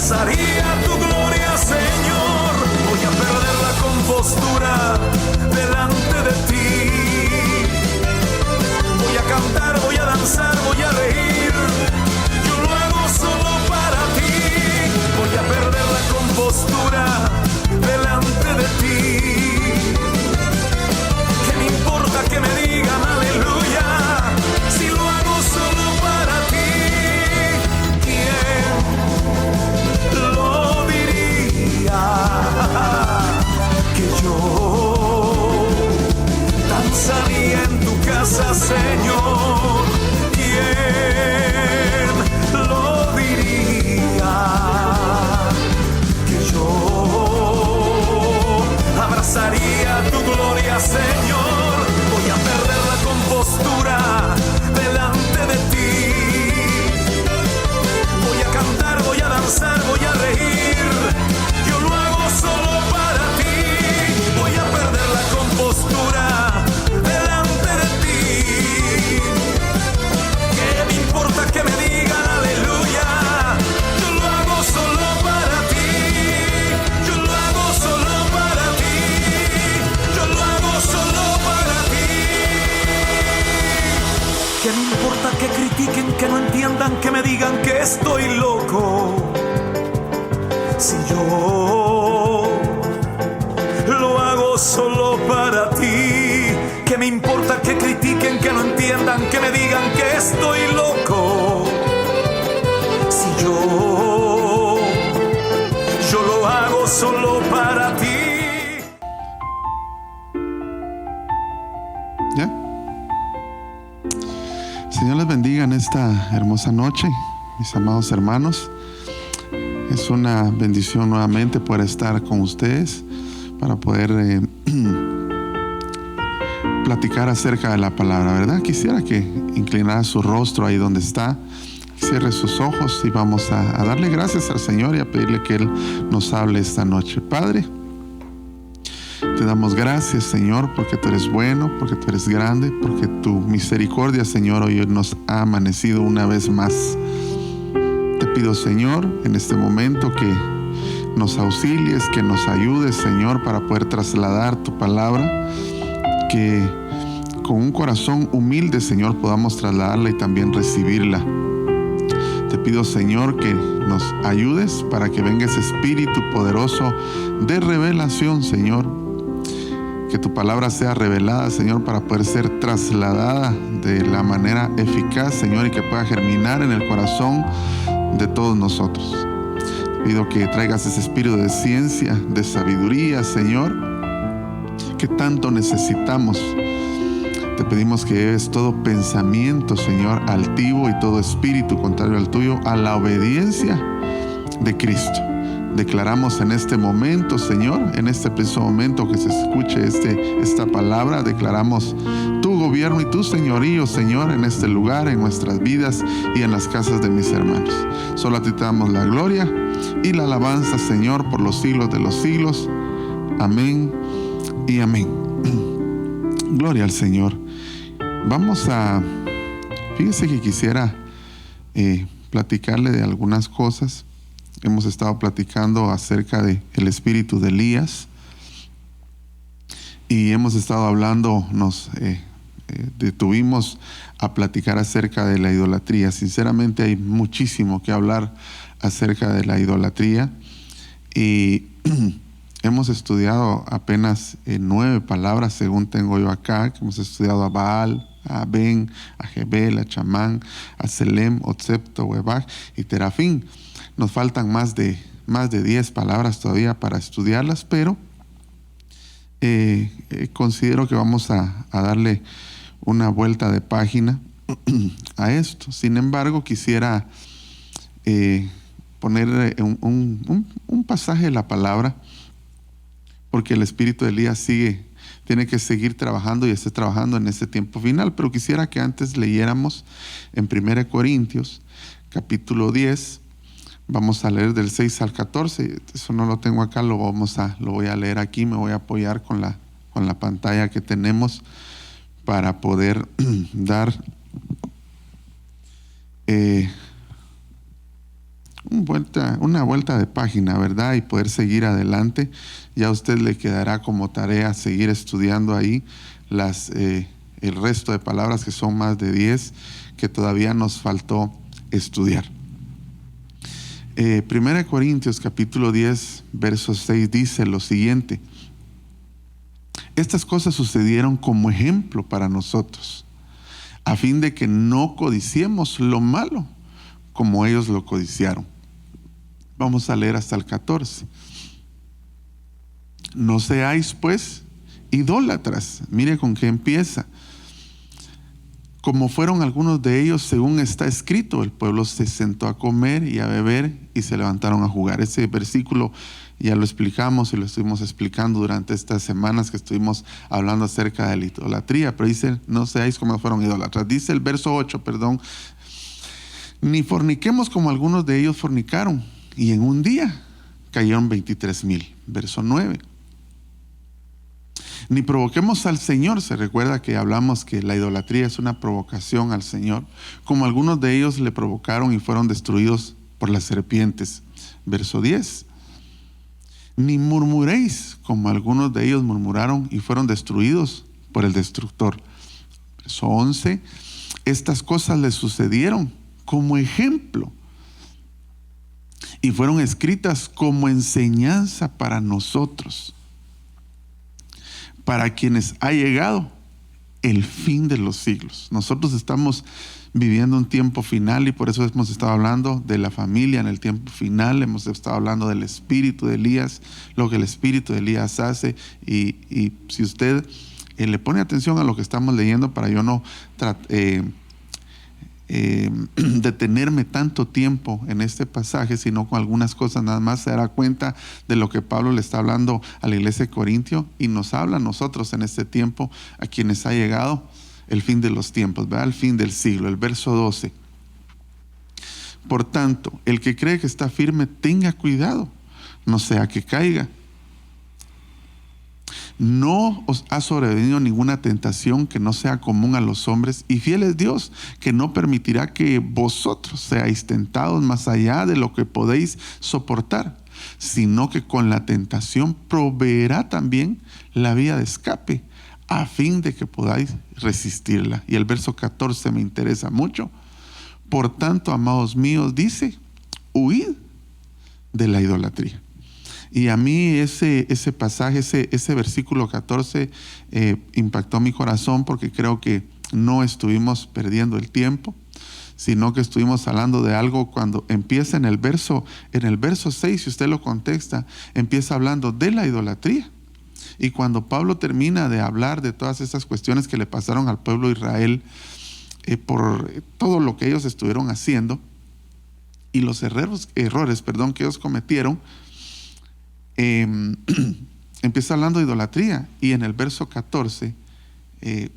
abrazaría tu gloria, Señor. Voy a perder la compostura delante de ti. Voy a cantar, voy a danzar, voy a reír. Yo lo hago solo para ti. Voy a perder la compostura delante de ti. ¿Qué me importa que me digan aleluya si lo hago solo para ti? ¿Quién lo diría? Que yo danzaría en tu casa, Señor. ¿Quién lo diría? Que yo abrazaría tu gloria, Señor. Voy a perder la compostura delante de ti. Voy a cantar, voy a danzar, voy a reír. Yo lo hago solo para ti. Voy a perder la compostura delante de ti. ¿Qué me importa que me digan aleluya? Yo lo hago solo para ti. Yo lo hago solo para ti. Yo lo hago solo para ti. ¿Qué me importa que critiquen, que no entiendan, que me digan que estoy loco? Si yo lo hago solo para ti. ¿Qué me importa que critiquen, que no entiendan, que me digan que estoy loco? Si yo lo hago solo para ti. ¿Ya? Señor les bendiga en esta hermosa noche, mis amados hermanos. Es una bendición nuevamente poder estar con ustedes para poder platicar acerca de la palabra, ¿verdad? Quisiera que inclinara su rostro ahí donde está, cierre sus ojos y vamos a darle gracias al Señor y a pedirle que Él nos hable esta noche. Padre, te damos gracias, Señor, porque tú eres bueno, porque tú eres grande, porque tu misericordia, Señor, hoy nos ha amanecido una vez más. Te pido, Señor, en este momento que nos auxilies, que nos ayudes, Señor, para poder trasladar tu palabra, que con un corazón humilde, Señor, podamos trasladarla y también recibirla. Te pido, Señor, que nos ayudes para que venga ese espíritu poderoso de revelación, Señor. Que tu palabra sea revelada, Señor, para poder ser trasladada de la manera eficaz, Señor, y que pueda germinar en el corazón de todos nosotros. Te pido que traigas ese espíritu de ciencia, de sabiduría, Señor, que tanto necesitamos. Te pedimos que lleves todo pensamiento, Señor, altivo y todo espíritu contrario al tuyo a la obediencia de Cristo. Declaramos en este momento, Señor, en este preciso momento que se escuche esta palabra, declaramos tu gobierno y tu señorío, Señor, en este lugar, en nuestras vidas y en las casas de mis hermanos. Solo a ti te damos la gloria y la alabanza, Señor, por los siglos de los siglos. Amén y amén. Gloria al Señor. Fíjese que quisiera platicarle de algunas cosas. Hemos estado platicando acerca del espíritu de Elías y hemos estado hablando, nos detuvimos a platicar acerca de la idolatría. Sinceramente hay muchísimo que hablar acerca de la idolatría y hemos estudiado apenas 9 palabras, según tengo yo acá, que hemos estudiado a Baal, a Ben, a Jebel, a Chamán, a Selem, Otzepto, Webach y Terafín. Nos faltan más de 10 palabras todavía para estudiarlas, pero considero que vamos a darle una vuelta de página a esto. Sin embargo, quisiera poner un pasaje de la palabra, porque el espíritu de Elías tiene que seguir trabajando y está trabajando en este tiempo final. Pero quisiera que antes leyéramos en 1 Corintios, capítulo 10. Vamos a leer del 6 al 14. Eso no lo tengo acá, lo voy a leer aquí. Me voy a apoyar con la pantalla que tenemos para poder dar una vuelta de página, ¿verdad? Y poder seguir adelante. Ya a usted le quedará como tarea seguir estudiando ahí el resto de palabras, que son más de 10, que todavía nos faltó estudiar. 1 Corintios capítulo 10, verso 6 dice lo siguiente: estas cosas sucedieron como ejemplo para nosotros, a fin de que no codiciemos lo malo como ellos lo codiciaron. Vamos a leer hasta el 14. No seáis pues idólatras. Mire con qué empieza. Como fueron algunos de ellos, según está escrito, el pueblo se sentó a comer y a beber y se levantaron a jugar. Ese versículo ya lo explicamos y lo estuvimos explicando durante estas semanas que estuvimos hablando acerca de la idolatría, pero dice, no seáis como fueron idólatras. Dice el verso 8, ni forniquemos como algunos de ellos fornicaron, y en un día cayeron 23,000. Verso 9. Ni provoquemos al Señor. Se recuerda que hablamos que la idolatría es una provocación al Señor, como algunos de ellos le provocaron y fueron destruidos por las serpientes. Verso 10. Ni murmuréis, como algunos de ellos murmuraron y fueron destruidos por el destructor. Verso 11. Estas cosas les sucedieron como ejemplo y fueron escritas como enseñanza para nosotros, para quienes ha llegado el fin de los siglos. Nosotros estamos viviendo un tiempo final y por eso hemos estado hablando de la familia en el tiempo final. Hemos estado hablando del espíritu de Elías, lo que el espíritu de Elías hace, y si usted le pone atención a lo que estamos leyendo, para yo no detenerme tanto tiempo en este pasaje, sino con algunas cosas nada más, se dará cuenta de lo que Pablo le está hablando a la iglesia de Corintio y nos habla a nosotros en este tiempo, a quienes ha llegado el fin de los tiempos, ¿verdad? El fin del siglo. El verso 12. Por tanto, el que cree que está firme, tenga cuidado, no sea que caiga. No os ha sobrevenido ninguna tentación que no sea común a los hombres, y fiel es Dios, que no permitirá que vosotros seáis tentados más allá de lo que podéis soportar, sino que con la tentación proveerá también la vía de escape, a fin de que podáis resistirla. Y el verso 14 me interesa mucho. Por tanto, amados míos, dice, huid de la idolatría. Y a mí ese pasaje, ese versículo 14 impactó mi corazón, porque creo que no estuvimos perdiendo el tiempo, sino que estuvimos hablando de algo. Cuando empieza en el verso 6, si usted lo contexta, empieza hablando de la idolatría. Y cuando Pablo termina de hablar de todas esas cuestiones que le pasaron al pueblo de Israel, por todo lo que ellos estuvieron haciendo y los errores que ellos cometieron, empieza hablando de idolatría, y en el verso 14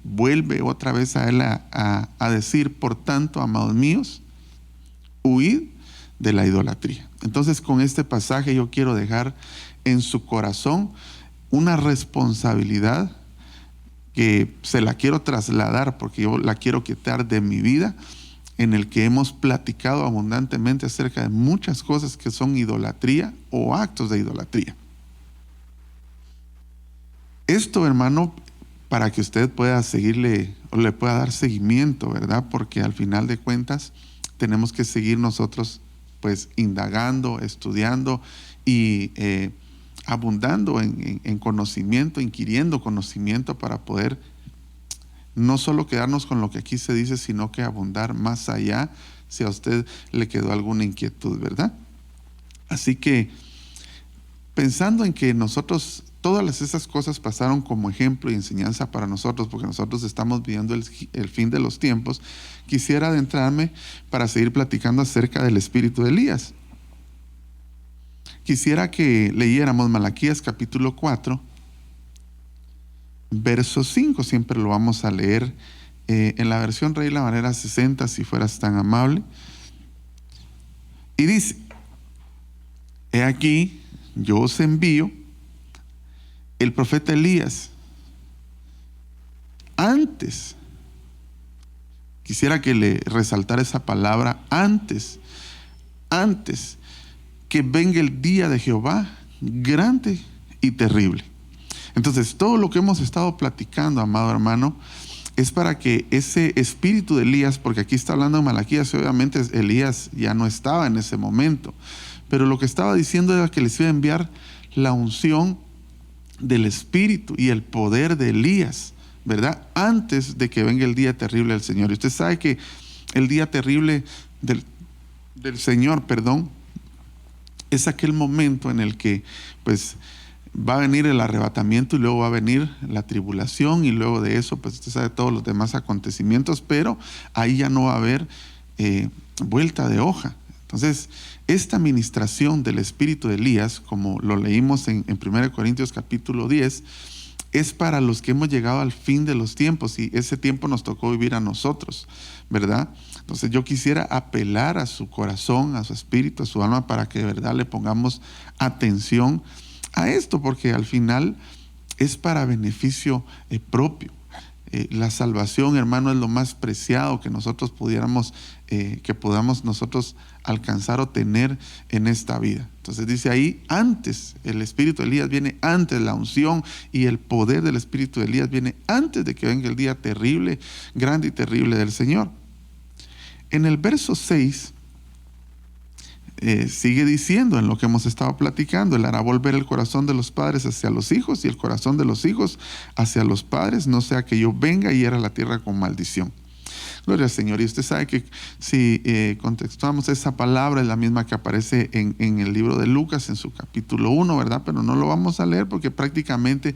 vuelve otra vez a él a decir, por tanto, amados míos, huid de la idolatría. Entonces, con este pasaje yo quiero dejar en su corazón una responsabilidad que se la quiero trasladar, porque yo la quiero quitar de mi vida, en el que hemos platicado abundantemente acerca de muchas cosas que son idolatría o actos de idolatría. Esto, hermano, para que usted pueda seguirle o le pueda dar seguimiento, ¿verdad? Porque al final de cuentas tenemos que seguir nosotros pues indagando, estudiando y abundando en conocimiento, inquiriendo conocimiento, para poder no solo quedarnos con lo que aquí se dice, sino que abundar más allá, si a usted le quedó alguna inquietud, ¿verdad? Así que, pensando en que nosotros, todas esas cosas pasaron como ejemplo y enseñanza para nosotros, porque nosotros estamos viviendo el fin de los tiempos, quisiera adentrarme para seguir platicando acerca del espíritu de Elías. Quisiera que leyéramos Malaquías capítulo 4, verso 5. Siempre lo vamos a leer en la versión Reina Valera 60, si fueras tan amable. Y dice, he aquí, yo os envío el profeta Elías. Antes, quisiera que le resaltara esa palabra, antes, antes que venga el día de Jehová grande y terrible. Entonces, todo lo que hemos estado platicando, amado hermano, es para que ese espíritu de Elías, porque aquí está hablando de Malaquías, y obviamente Elías ya no estaba en ese momento, pero lo que estaba diciendo era que les iba a enviar la unción del espíritu y el poder de Elías, ¿verdad? Antes de que venga el día terrible del Señor. Y usted sabe que el día terrible del Señor, es aquel momento en el que pues va a venir el arrebatamiento y luego va a venir la tribulación, y luego de eso pues usted sabe todos los demás acontecimientos, pero ahí ya no va a haber vuelta de hoja. Entonces, esta ministración del espíritu de Elías, como lo leímos en 1 Corintios capítulo 10, es para los que hemos llegado al fin de los tiempos, y ese tiempo nos tocó vivir a nosotros, ¿verdad? Entonces yo quisiera apelar a su corazón, a su espíritu, a su alma, para que de verdad le pongamos atención a esto, porque al final es para beneficio propio. La salvación, hermano, es lo más preciado que nosotros podamos nosotros alcanzar o tener en esta vida. Entonces dice ahí, antes, el espíritu de Elías viene antes, la unción y el poder del espíritu de Elías viene antes de que venga el día terrible, grande y terrible del Señor. En el verso 6 sigue diciendo, en lo que hemos estado platicando, Él hará volver el corazón de los padres hacia los hijos y el corazón de los hijos hacia los padres, no sea que yo venga y hiera la tierra con maldición. Gloria al Señor. Y usted sabe que si contextuamos esa palabra, es la misma que aparece en el libro de Lucas, en su capítulo 1, ¿verdad? Pero no lo vamos a leer porque prácticamente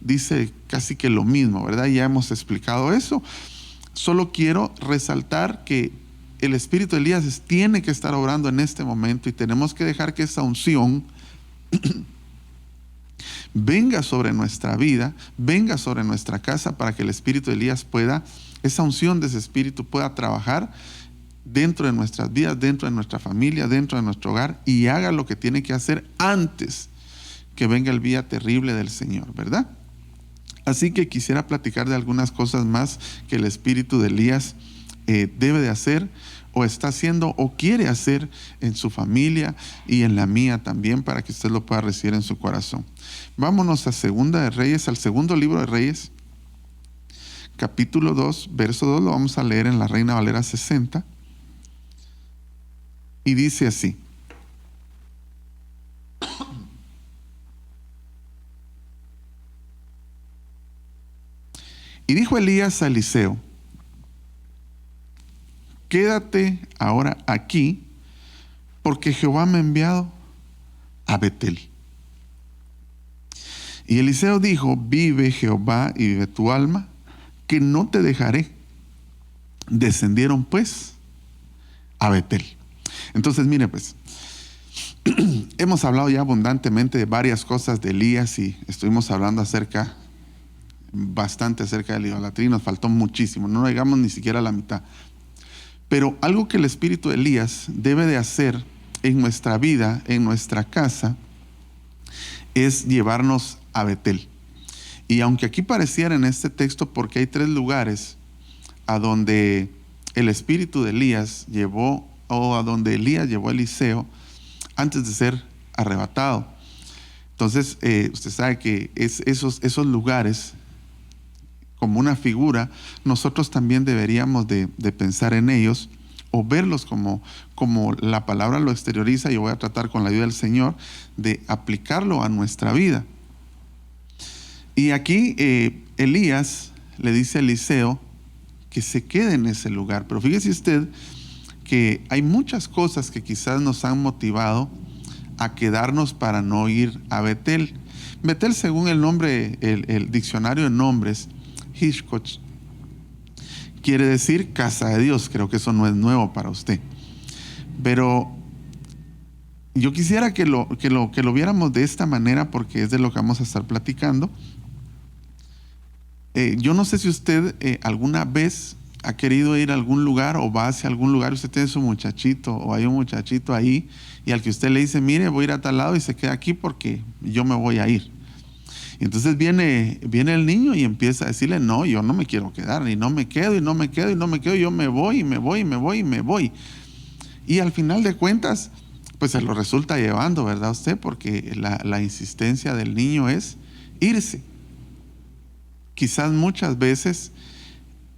dice casi que lo mismo, ¿verdad? Ya hemos explicado eso. Solo quiero resaltar que el espíritu de Elías tiene que estar obrando en este momento, y tenemos que dejar que esa unción venga sobre nuestra vida, venga sobre nuestra casa, para que el espíritu de Elías esa unción de ese espíritu pueda trabajar dentro de nuestras vidas, dentro de nuestra familia, dentro de nuestro hogar, y haga lo que tiene que hacer antes que venga el día terrible del Señor, ¿verdad? Así que quisiera platicar de algunas cosas más que el espíritu de Elías debe de hacer, o está haciendo, o quiere hacer en su familia y en la mía también, para que usted lo pueda recibir en su corazón. Vámonos a Segunda de Reyes, al segundo libro de Reyes, capítulo 2, verso 2, lo vamos a leer en la Reina Valera 60, y dice así: y dijo Elías a Eliseo: quédate ahora aquí, porque Jehová me ha enviado a Betel. Y Eliseo dijo: vive Jehová y vive tu alma, que no te dejaré. Descendieron pues a Betel. Entonces, mire pues, hemos hablado ya abundantemente de varias cosas de Elías, y estuvimos hablando bastante acerca de la idolatría, y nos faltó muchísimo, no llegamos ni siquiera a la mitad. Pero algo que el espíritu de Elías debe de hacer en nuestra vida, en nuestra casa, es llevarnos a Betel. Y aunque aquí pareciera en este texto, porque hay 3 lugares a donde el espíritu de Elías llevó, o a donde Elías llevó a Eliseo antes de ser arrebatado. Entonces, usted sabe que esos lugares, como una figura, nosotros también deberíamos de pensar en ellos, o verlos como la palabra lo exterioriza. Yo voy a tratar, con la ayuda del Señor, de aplicarlo a nuestra vida. Y aquí Elías le dice a Eliseo que se quede en ese lugar. Pero fíjese usted que hay muchas cosas que quizás nos han motivado a quedarnos para no ir a Betel. Betel, según el nombre, el diccionario de nombres, Hishkoch, quiere decir casa de Dios. Creo que eso no es nuevo para usted, pero yo quisiera que lo viéramos de esta manera, porque es de lo que vamos a estar platicando. Yo no sé si usted alguna vez ha querido ir a algún lugar, o va hacia algún lugar, usted tiene su muchachito, o hay un muchachito ahí, y al que usted le dice: mire, voy a ir a tal lado, y se queda aquí porque yo me voy a ir. Y entonces viene el niño y empieza a decirle: no, yo no me quiero quedar, y no me quedo, y no me quedo, y no me quedo, yo me voy, y me voy, y me voy, y me voy. Y al final de cuentas, pues se lo resulta llevando, ¿verdad usted? Porque la insistencia del niño es irse. Quizás muchas veces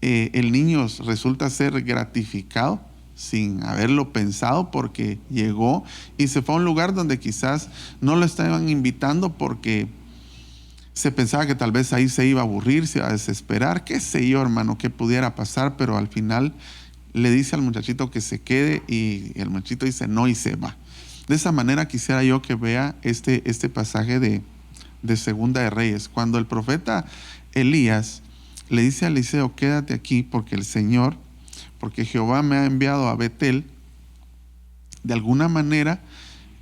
el niño resulta ser gratificado sin haberlo pensado, porque llegó y se fue a un lugar donde quizás no lo estaban invitando porque se pensaba que tal vez ahí se iba a aburrir, se iba a desesperar, qué sé yo, hermano, qué pudiera pasar, pero al final le dice al muchachito que se quede y el muchachito dice no y se va. De esa manera quisiera yo que vea este pasaje de Segunda de Reyes, cuando el profeta Elías le dice a Eliseo, quédate aquí porque Jehová me ha enviado a Betel. De alguna manera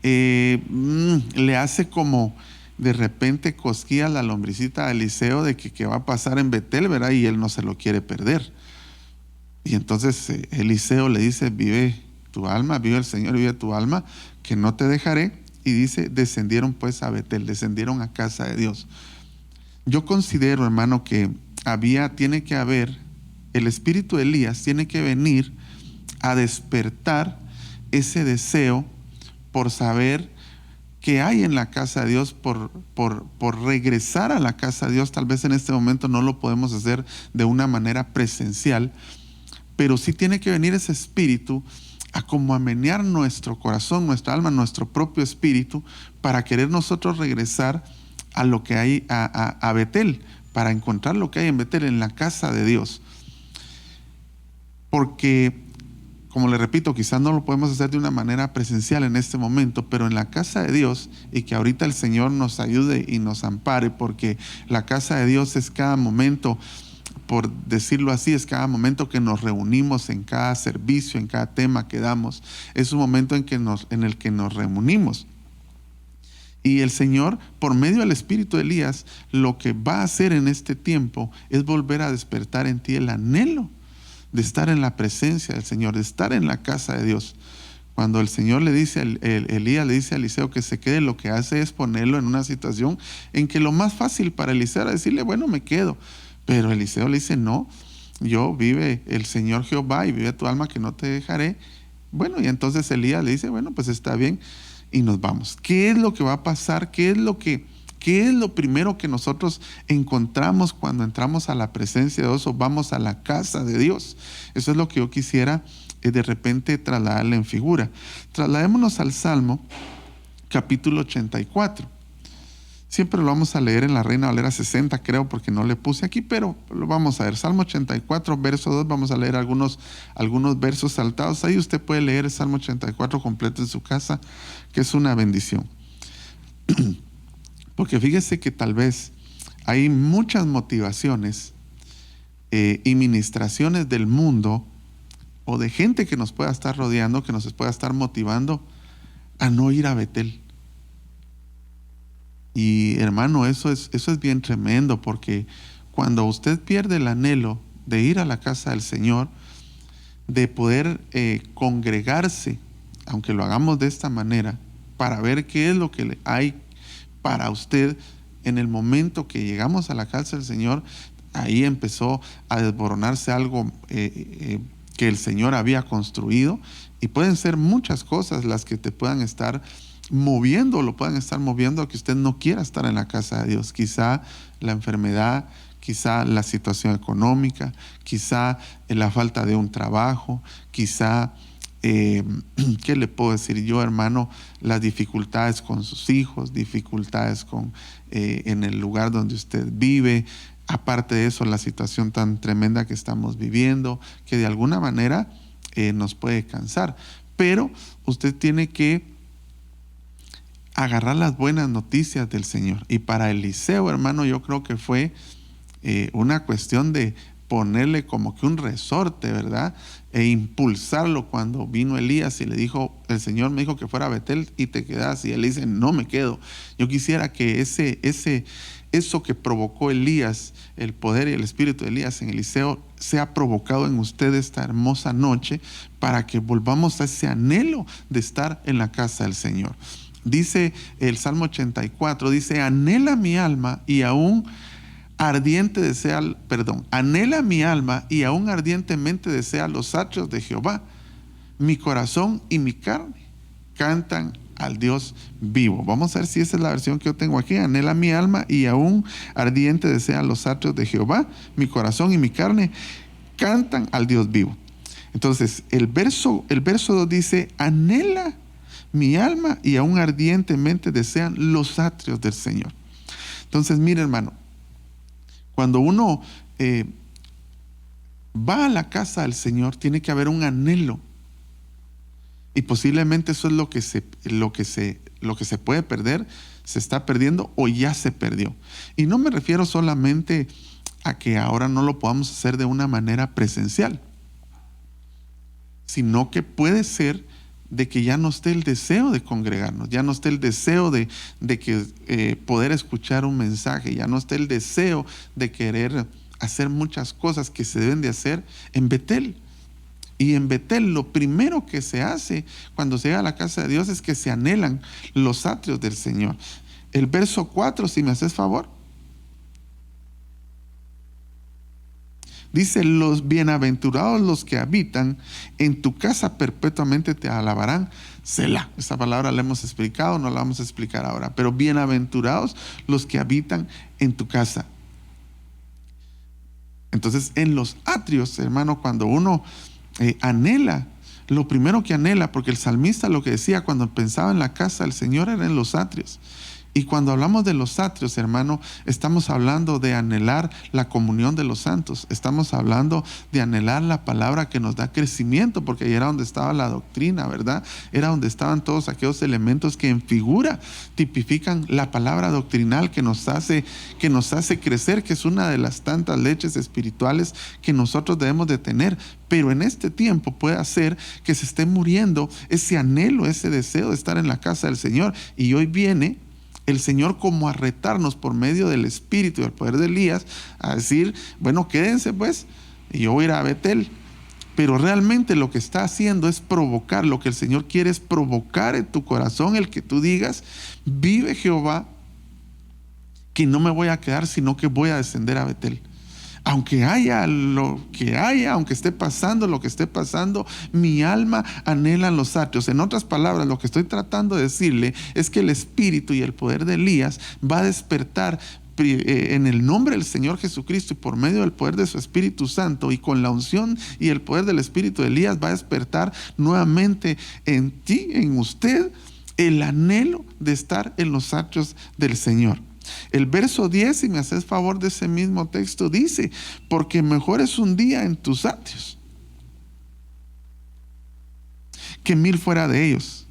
le hace como de repente cosquilla la lombricita a Eliseo de que va a pasar en Betel, ¿verdad? Y él no se lo quiere perder. Y entonces Eliseo le dice, vive tu alma, vive el Señor, vive tu alma, que no te dejaré. Y dice, descendieron pues a Betel, descendieron a casa de Dios. Yo considero, hermano, que tiene que haber, el espíritu de Elías tiene que venir a despertar ese deseo por saber qué hay en la casa de Dios, por regresar a la casa de Dios. Tal vez en este momento no lo podemos hacer de una manera presencial, pero sí tiene que venir ese espíritu a como a menear nuestro corazón, nuestra alma, nuestro propio espíritu, para querer nosotros regresar a lo que hay a Betel, para encontrar lo que hay en Betel, en la casa de Dios. Porque, como le repito, quizás no lo podemos hacer de una manera presencial en este momento, pero en la casa de Dios, y que ahorita el Señor nos ayude y nos ampare, porque la casa de Dios es cada momento, por decirlo así, es cada momento que nos reunimos, en cada servicio, en cada tema que damos. Es un momento en el que nos reunimos. Y el Señor, por medio del espíritu de Elías, lo que va a hacer en este tiempo es volver a despertar en ti el anhelo de estar en la presencia del Señor, de estar en la casa de Dios. Cuando el Señor le dice, Elías le dice a Eliseo que se quede, lo que hace es ponerlo en una situación en que lo más fácil para Eliseo era decirle, bueno, me quedo. Pero Eliseo le dice, no, vive el Señor Jehová y vive tu alma que no te dejaré. Bueno, y entonces Elías le dice, bueno, pues está bien, y nos vamos. ¿Qué es lo que va a pasar? ¿Qué es lo primero que nosotros encontramos cuando entramos a la presencia de Dios o vamos a la casa de Dios? Eso es lo que yo quisiera de repente trasladarle en figura. Trasladémonos al Salmo capítulo 84. Siempre lo vamos a leer en la Reina Valera 60, creo, porque no le puse aquí, pero lo vamos a ver. Salmo 84, verso 2, vamos a leer algunos versos saltados. Ahí usted puede leer el Salmo 84 completo en su casa, que es una bendición. Porque fíjese que tal vez hay muchas motivaciones y ministraciones del mundo o de gente que nos pueda estar rodeando, que nos pueda estar motivando a no ir a Betel. Y hermano, eso es bien tremendo, porque cuando usted pierde el anhelo de ir a la casa del Señor, de poder congregarse, aunque lo hagamos de esta manera, para ver qué es lo que hay para usted en el momento que llegamos a la casa del Señor, ahí empezó a desboronarse algo que el Señor había construido, y pueden ser muchas cosas las que te puedan estar moviendo, lo puedan estar moviendo a que usted no quiera estar en la casa de Dios. Quizá la enfermedad, quizá la situación económica, quizá la falta de un trabajo, quizá, ¿qué le puedo decir yo, hermano? Las dificultades con sus hijos, dificultades en el lugar donde usted vive. Aparte de eso, la situación tan tremenda que estamos viviendo, que de alguna manera nos puede cansar. Pero usted tiene que agarrar las buenas noticias del Señor. Y para Eliseo, hermano, yo creo que fue una cuestión de ponerle como que un resorte, ¿verdad? E impulsarlo cuando vino Elías y le dijo, el Señor me dijo que fuera a Betel y te quedas. Y él dice, no me quedo. Yo quisiera que eso que provocó Elías, el poder y el espíritu de Elías en Eliseo, sea provocado en usted esta hermosa noche, para que volvamos a ese anhelo de estar en la casa del Señor. Dice el Salmo 84, dice, anhela mi alma y aún anhela mi alma y aún ardientemente desea los atrios de Jehová. mi corazón y mi carne cantan al Dios vivo. Vamos a ver si esa es la versión que yo tengo aquí. Anhela mi alma y aún ardiente desean los atrios de Jehová. Mi corazón y mi carne cantan al Dios vivo. Entonces, el verso 2 dice, anhela mi alma y aún ardientemente desean los atrios del Señor. Entonces, mire, hermano, cuando uno va a la casa del Señor, tiene que haber un anhelo. Y posiblemente eso es lo que se puede perder, se está perdiendo o ya se perdió. Y no me refiero solamente a que ahora no lo podamos hacer de una manera presencial, sino que puede ser de que ya no esté el deseo de congregarnos, ya no esté el deseo de que poder escuchar un mensaje, ya no esté el deseo de querer hacer muchas cosas que se deben de hacer en Betel. Y en Betel lo primero que se hace cuando se llega a la casa de Dios es que se anhelan los atrios del Señor. El verso 4, si me haces favor, dice, los bienaventurados los que habitan en tu casa perpetuamente te alabarán. Selah. Esta palabra la hemos explicado, no la vamos a explicar ahora, pero bienaventurados los que habitan en tu casa. Entonces, en los atrios, hermano, cuando uno anhela, lo primero que anhela, porque el salmista lo que decía cuando pensaba en la casa del Señor era en los atrios. Y cuando hablamos de los atrios, hermano, estamos hablando de anhelar la comunión de los santos. Estamos hablando de anhelar la palabra que nos da crecimiento, porque ahí era donde estaba la doctrina, ¿verdad? Era donde estaban todos aquellos elementos que en figura tipifican la palabra doctrinal que nos hace crecer, que es una de las tantas leches espirituales que nosotros debemos de tener. Pero en este tiempo puede hacer que se esté muriendo ese anhelo, ese deseo de estar en la casa del Señor. Y hoy viene el Señor como a retarnos por medio del Espíritu y el poder de Elías, a decir, bueno, quédense pues, y yo voy a ir a Betel. Pero realmente lo que está haciendo es provocar, lo que el Señor quiere es provocar en tu corazón el que tú digas, vive Jehová, que no me voy a quedar, sino que voy a descender a Betel. Aunque haya lo que haya, aunque esté pasando lo que esté pasando, mi alma anhela los atrios. En otras palabras, lo que estoy tratando de decirle es que el espíritu y el poder de Elías va a despertar en el nombre del Señor Jesucristo y por medio del poder de su Espíritu Santo, y con la unción y el poder del espíritu de Elías va a despertar nuevamente en ti, en usted, el anhelo de estar en los atrios del Señor. El verso 10, si me haces favor de ese mismo texto, dice, porque mejor es un día en tus atrios que 1000 fuera de ellos.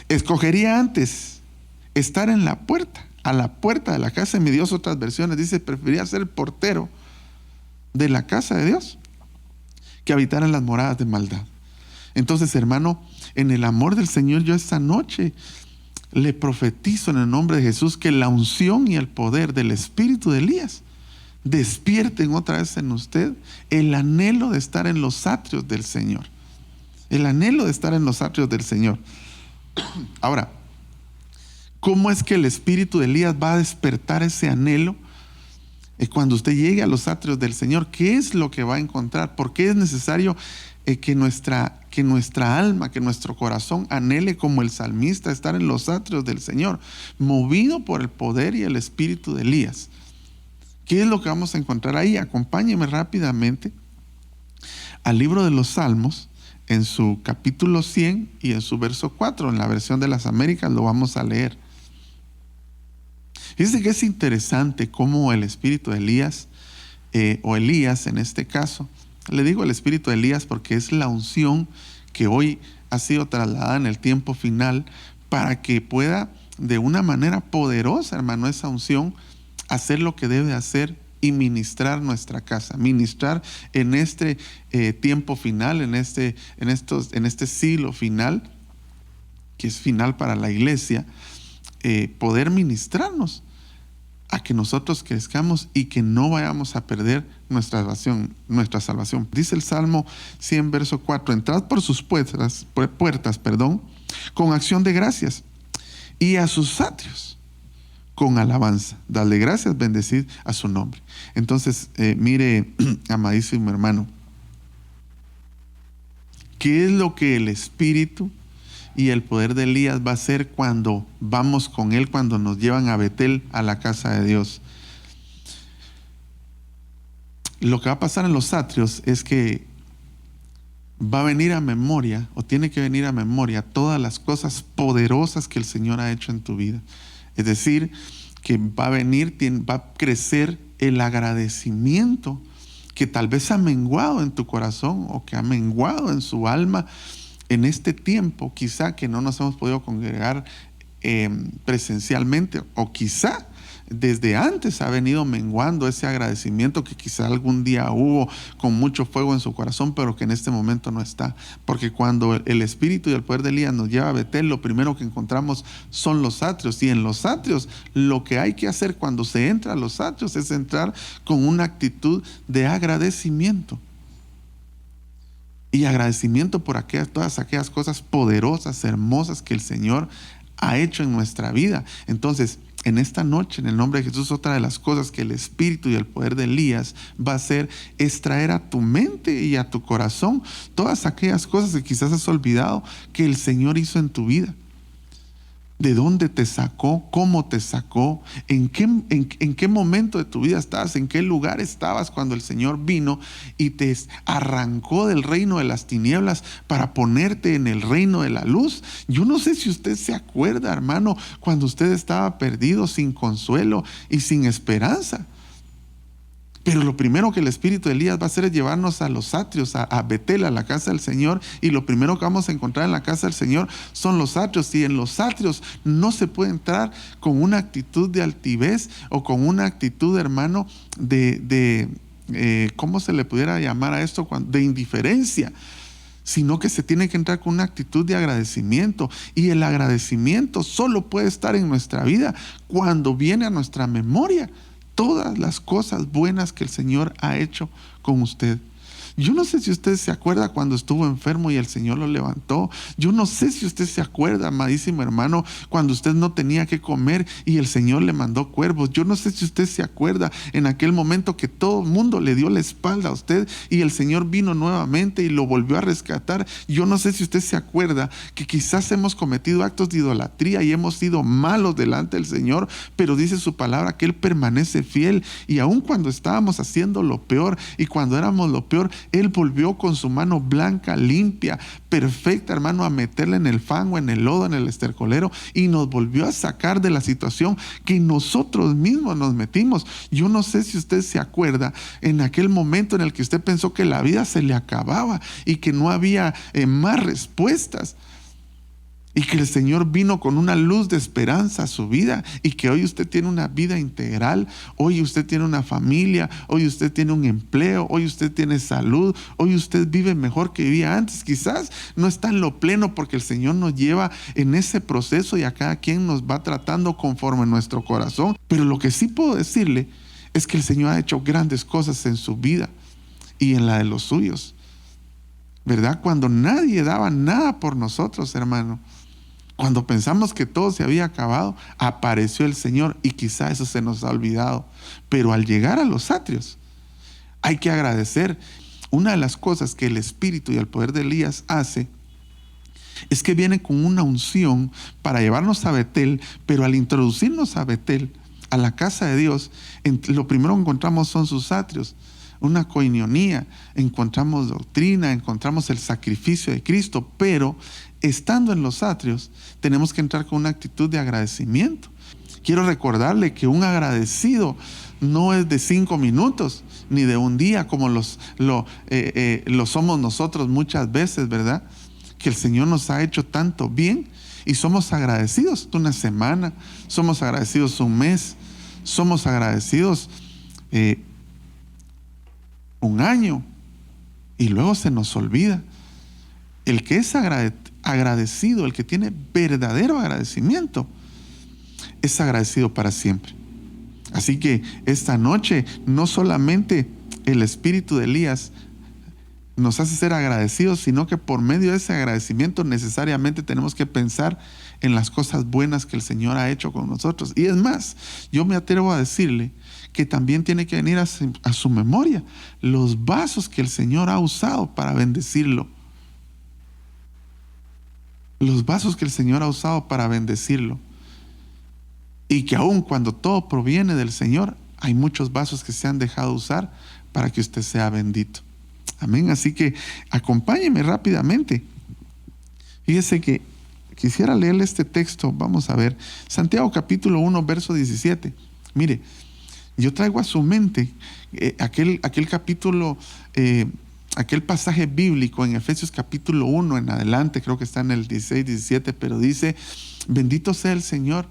Escogería antes estar en la puerta, a la puerta de la casa de mi Dios. Otras versiones dice, preferiría ser el portero de la casa de Dios que habitar en las moradas de maldad. Entonces, hermano, en el amor del Señor, yo esta noche le profetizo en el nombre de Jesús que la unción y el poder del espíritu de Elías despierten otra vez en usted el anhelo de estar en los atrios del Señor. El anhelo de estar en los atrios del Señor. Ahora, ¿cómo es que el espíritu de Elías va a despertar ese anhelo? Cuando usted llegue a los atrios del Señor, ¿qué es lo que va a encontrar? ¿Por qué es necesario que nuestra alma, que nuestro corazón anhele como el salmista estar en los atrios del Señor, movido por el poder y el espíritu de Elías? ¿Qué es lo que vamos a encontrar ahí? Acompáñeme rápidamente al libro de los Salmos, en su capítulo 100 y en su verso 4, en la versión de las Américas lo vamos a leer. Fíjense que es interesante cómo el espíritu de Elías, o Elías en este caso, le digo el espíritu de Elías porque es la unción que hoy ha sido trasladada en el tiempo final para que pueda de una manera poderosa, hermano, esa unción hacer lo que debe hacer y ministrar nuestra casa, ministrar en este tiempo final, en este siglo final, que es final para la iglesia, poder ministrarnos a que nosotros crezcamos y que no vayamos a perder nuestra salvación. Dice el Salmo 100, verso 4, entrad por sus puertas, con acción de gracias, y a sus atrios con alabanza. Dadle gracias, bendecid a su nombre. Entonces, mire, amadísimo hermano, ¿Qué es lo que el Espíritu y el poder de Elías va a hacer cuando vamos con él, cuando nos llevan a Betel, a la casa de Dios? Lo que va a pasar en los atrios es que va a venir a memoria, o tiene que venir a memoria, todas las cosas poderosas que el Señor ha hecho en tu vida. Es decir, que va a crecer el agradecimiento que tal vez ha menguado en tu corazón o que ha menguado en su alma en este tiempo, quizá que no nos hemos podido congregar presencialmente, o quizá desde antes ha venido menguando ese agradecimiento que quizá algún día hubo con mucho fuego en su corazón, pero que en este momento no está. Porque cuando el Espíritu y el poder de Elías nos lleva a Betel, lo primero que encontramos son los atrios. Y en los atrios, lo que hay que hacer cuando se entra a los atrios es entrar con una actitud de agradecimiento. Y agradecimiento por todas aquellas cosas poderosas, hermosas que el Señor ha hecho en nuestra vida. Entonces, en esta noche, en el nombre de Jesús, otra de las cosas que el Espíritu y el poder de Elías va a hacer es traer a tu mente y a tu corazón todas aquellas cosas que quizás has olvidado que el Señor hizo en tu vida. ¿De dónde te sacó? ¿Cómo te sacó? ¿En qué momento de tu vida estabas? ¿En qué lugar estabas cuando el Señor vino y te arrancó del reino de las tinieblas para ponerte en el reino de la luz? Yo no sé si usted se acuerda, hermano, cuando usted estaba perdido, sin consuelo y sin esperanza. Pero lo primero que el Espíritu de Elías va a hacer es llevarnos a los atrios, a Betel, a la casa del Señor. Y lo primero que vamos a encontrar en la casa del Señor son los atrios. Y en los atrios no se puede entrar con una actitud de altivez o con una actitud, hermano, ¿cómo se le pudiera llamar a esto? De indiferencia. Sino que se tiene que entrar con una actitud de agradecimiento. Y el agradecimiento solo puede estar en nuestra vida cuando viene a nuestra memoria todas las cosas buenas que el Señor ha hecho con usted. Yo no sé si usted se acuerda cuando estuvo enfermo y el Señor lo levantó. Yo no sé si usted se acuerda, amadísimo hermano, cuando usted no tenía que comer y el Señor le mandó cuervos. Yo no sé si usted se acuerda en aquel momento que todo el mundo le dio la espalda a usted y el Señor vino nuevamente y lo volvió a rescatar. Yo no sé si usted se acuerda que quizás hemos cometido actos de idolatría y hemos sido malos delante del Señor, pero dice su palabra que Él permanece fiel, y aun cuando estábamos haciendo lo peor y cuando éramos lo peor, Él volvió con su mano blanca, limpia, perfecta, hermano, a meterla en el fango, en el lodo, en el estercolero, y nos volvió a sacar de la situación que nosotros mismos nos metimos. Yo no sé si usted se acuerda en aquel momento en el que usted pensó que la vida se le acababa y que no había más respuestas. Y que el Señor vino con una luz de esperanza a su vida, y que hoy usted tiene una vida integral, hoy usted tiene una familia, hoy usted tiene un empleo, hoy usted tiene salud, hoy usted vive mejor que vivía antes. Quizás no está en lo pleno porque el Señor nos lleva en ese proceso y a cada quien nos va tratando conforme a nuestro corazón. Pero lo que sí puedo decirle es que el Señor ha hecho grandes cosas en su vida y en la de los suyos, ¿verdad? Cuando nadie daba nada por nosotros, hermano. Cuando pensamos que todo se había acabado, apareció el Señor, y quizá eso se nos ha olvidado. Pero al llegar a los atrios, hay que agradecer. Una de las cosas que el Espíritu y el poder de Elías hace es que viene con una unción para llevarnos a Betel, pero al introducirnos a Betel, a la casa de Dios, lo primero que encontramos son sus atrios. Una coinonía, encontramos doctrina, encontramos el sacrificio de Cristo, pero estando en los atrios tenemos que entrar con una actitud de agradecimiento. Quiero recordarle que un agradecido no es de 5 minutos ni de un día como lo somos nosotros muchas veces, ¿verdad? Que el Señor nos ha hecho tanto bien y somos agradecidos una semana, somos agradecidos un mes, somos agradecidos un año, y luego se nos olvida. El que es agradecido, el que tiene verdadero agradecimiento, es agradecido para siempre. Así que esta noche no solamente el Espíritu de Elías nos hace ser agradecidos, sino que por medio de ese agradecimiento necesariamente tenemos que pensar en las cosas buenas que el Señor ha hecho con nosotros. Y es más, yo me atrevo a decirle que también tiene que venir a su memoria los vasos que el Señor ha usado para bendecirlo. los vasos que el Señor ha usado para bendecirlo. Y que aun cuando todo proviene del Señor, hay muchos vasos que se han dejado usar para que usted sea bendito. Amén. Así que acompáñeme rápidamente. Fíjese que quisiera leerle este texto. Vamos a ver. Santiago capítulo 1, verso 17. Mire, yo traigo a su mente aquel capítulo, aquel pasaje bíblico en Efesios capítulo 1 en adelante, creo que está en el 16, 17, pero dice: bendito sea el Señor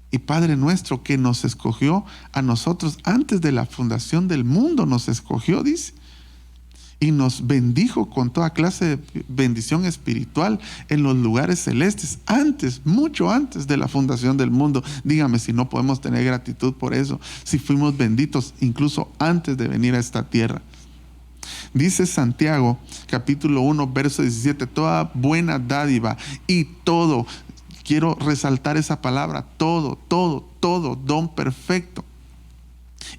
y Padre nuestro, que nos escogió a nosotros antes de la fundación del mundo, nos escogió, dice, y nos bendijo con toda clase de bendición espiritual en los lugares celestes, antes, mucho antes de la fundación del mundo. Dígame si no podemos tener gratitud por eso, si fuimos benditos incluso antes de venir a esta tierra. Dice Santiago capítulo 1 verso 17: toda buena dádiva y todo, quiero resaltar esa palabra, todo don perfecto,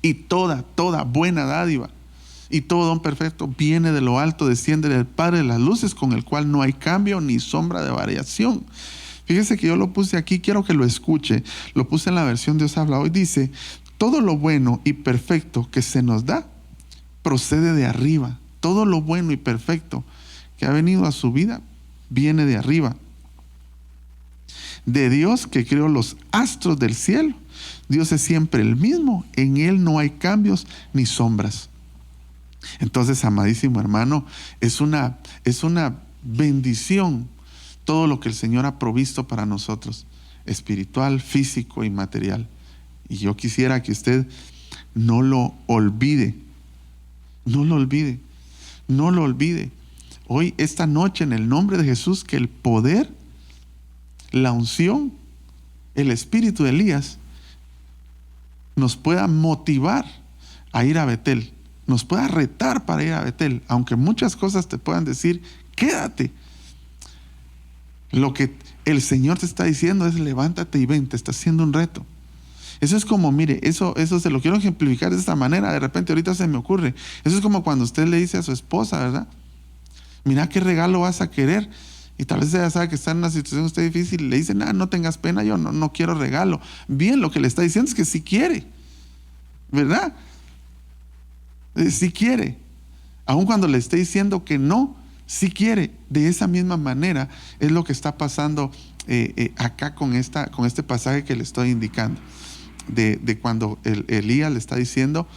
y toda buena dádiva y todo don perfecto viene de lo alto, desciende del Padre de las luces, con el cual no hay cambio ni sombra de variación. Fíjese que yo lo puse aquí, quiero que lo escuche, lo puse en la versión Dios habla hoy. Dice: todo lo bueno y perfecto que se nos da procede de arriba. Todo lo bueno y perfecto que ha venido a su vida viene de arriba, de Dios, que creó los astros del cielo. Dios es siempre el mismo, en Él no hay cambios ni sombras. Entonces, amadísimo hermano, es una bendición todo lo que el Señor ha provisto para nosotros, espiritual, físico y material. Y yo quisiera que usted no lo olvide, no lo olvide, no lo olvide. Hoy, esta noche, en el nombre de Jesús, que el poder, la unción, el espíritu de Elías nos pueda motivar a ir a Betel, nos pueda retar para ir a Betel, aunque muchas cosas te puedan decir: quédate. Lo que el Señor te está diciendo es: levántate y ven, te está haciendo un reto. Eso es como, mire, eso se lo quiero ejemplificar de esta manera. De repente ahorita se me ocurre. Eso es como cuando usted le dice a su esposa, ¿verdad? Mira qué regalo vas a querer. Y tal vez ella sabe que está en una situación usted difícil y le dice: no tengas pena, yo no quiero regalo. Bien, lo que le está diciendo es que sí quiere, ¿verdad? Sí quiere. Aun cuando le esté diciendo que no, sí quiere. De esa misma manera es lo que está pasando acá con este pasaje que le estoy indicando. De cuando Elías le está diciendo: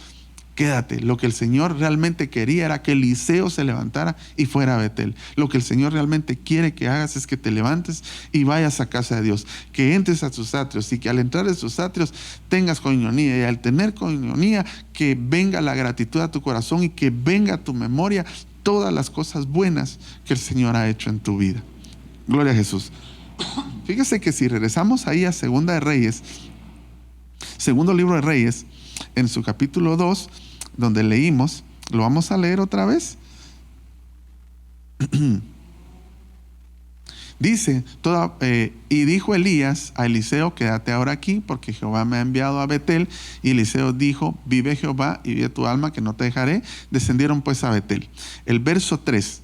quédate. Lo que el Señor realmente quería era que Eliseo se levantara y fuera a Betel. Lo que el Señor realmente quiere que hagas es que te levantes y vayas a casa de Dios, que entres a sus atrios, y que al entrar a sus atrios tengas coinonía, y al tener coinonía que venga la gratitud a tu corazón y que venga a tu memoria todas las cosas buenas que el Señor ha hecho en tu vida. Gloria a Jesús. Fíjese que si regresamos ahí a Segunda de Reyes, segundo libro de Reyes, en su capítulo 2, donde leímos, lo vamos a leer otra vez. Dice: y dijo Elías a Eliseo: quédate ahora aquí, porque Jehová me ha enviado a Betel. Y Eliseo dijo: vive Jehová y vive tu alma, que no te dejaré. Descendieron pues a Betel. El verso 3,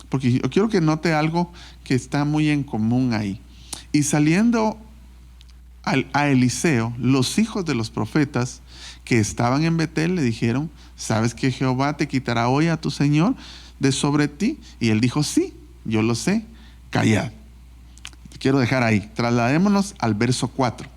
porque yo quiero que note algo que está muy en común ahí. Y saliendo a Eliseo, los hijos de los profetas que estaban en Betel le dijeron: ¿sabes que Jehová te quitará hoy a tu señor de sobre ti? Y él dijo: sí, yo lo sé, callad. Quiero dejar ahí. Trasladémonos al verso 4.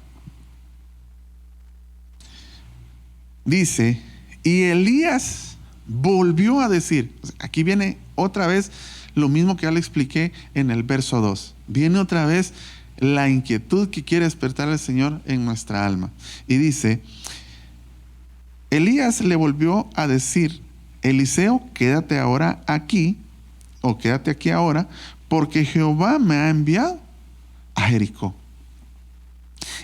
Dice: y Elías volvió a decir. Aquí viene otra vez lo mismo que ya le expliqué en el verso 2. Viene otra vez la inquietud que quiere despertar el Señor en nuestra alma. Y dice: Elías le volvió a decir: Eliseo, quédate ahora aquí, o quédate aquí ahora, porque Jehová me ha enviado a Jericó.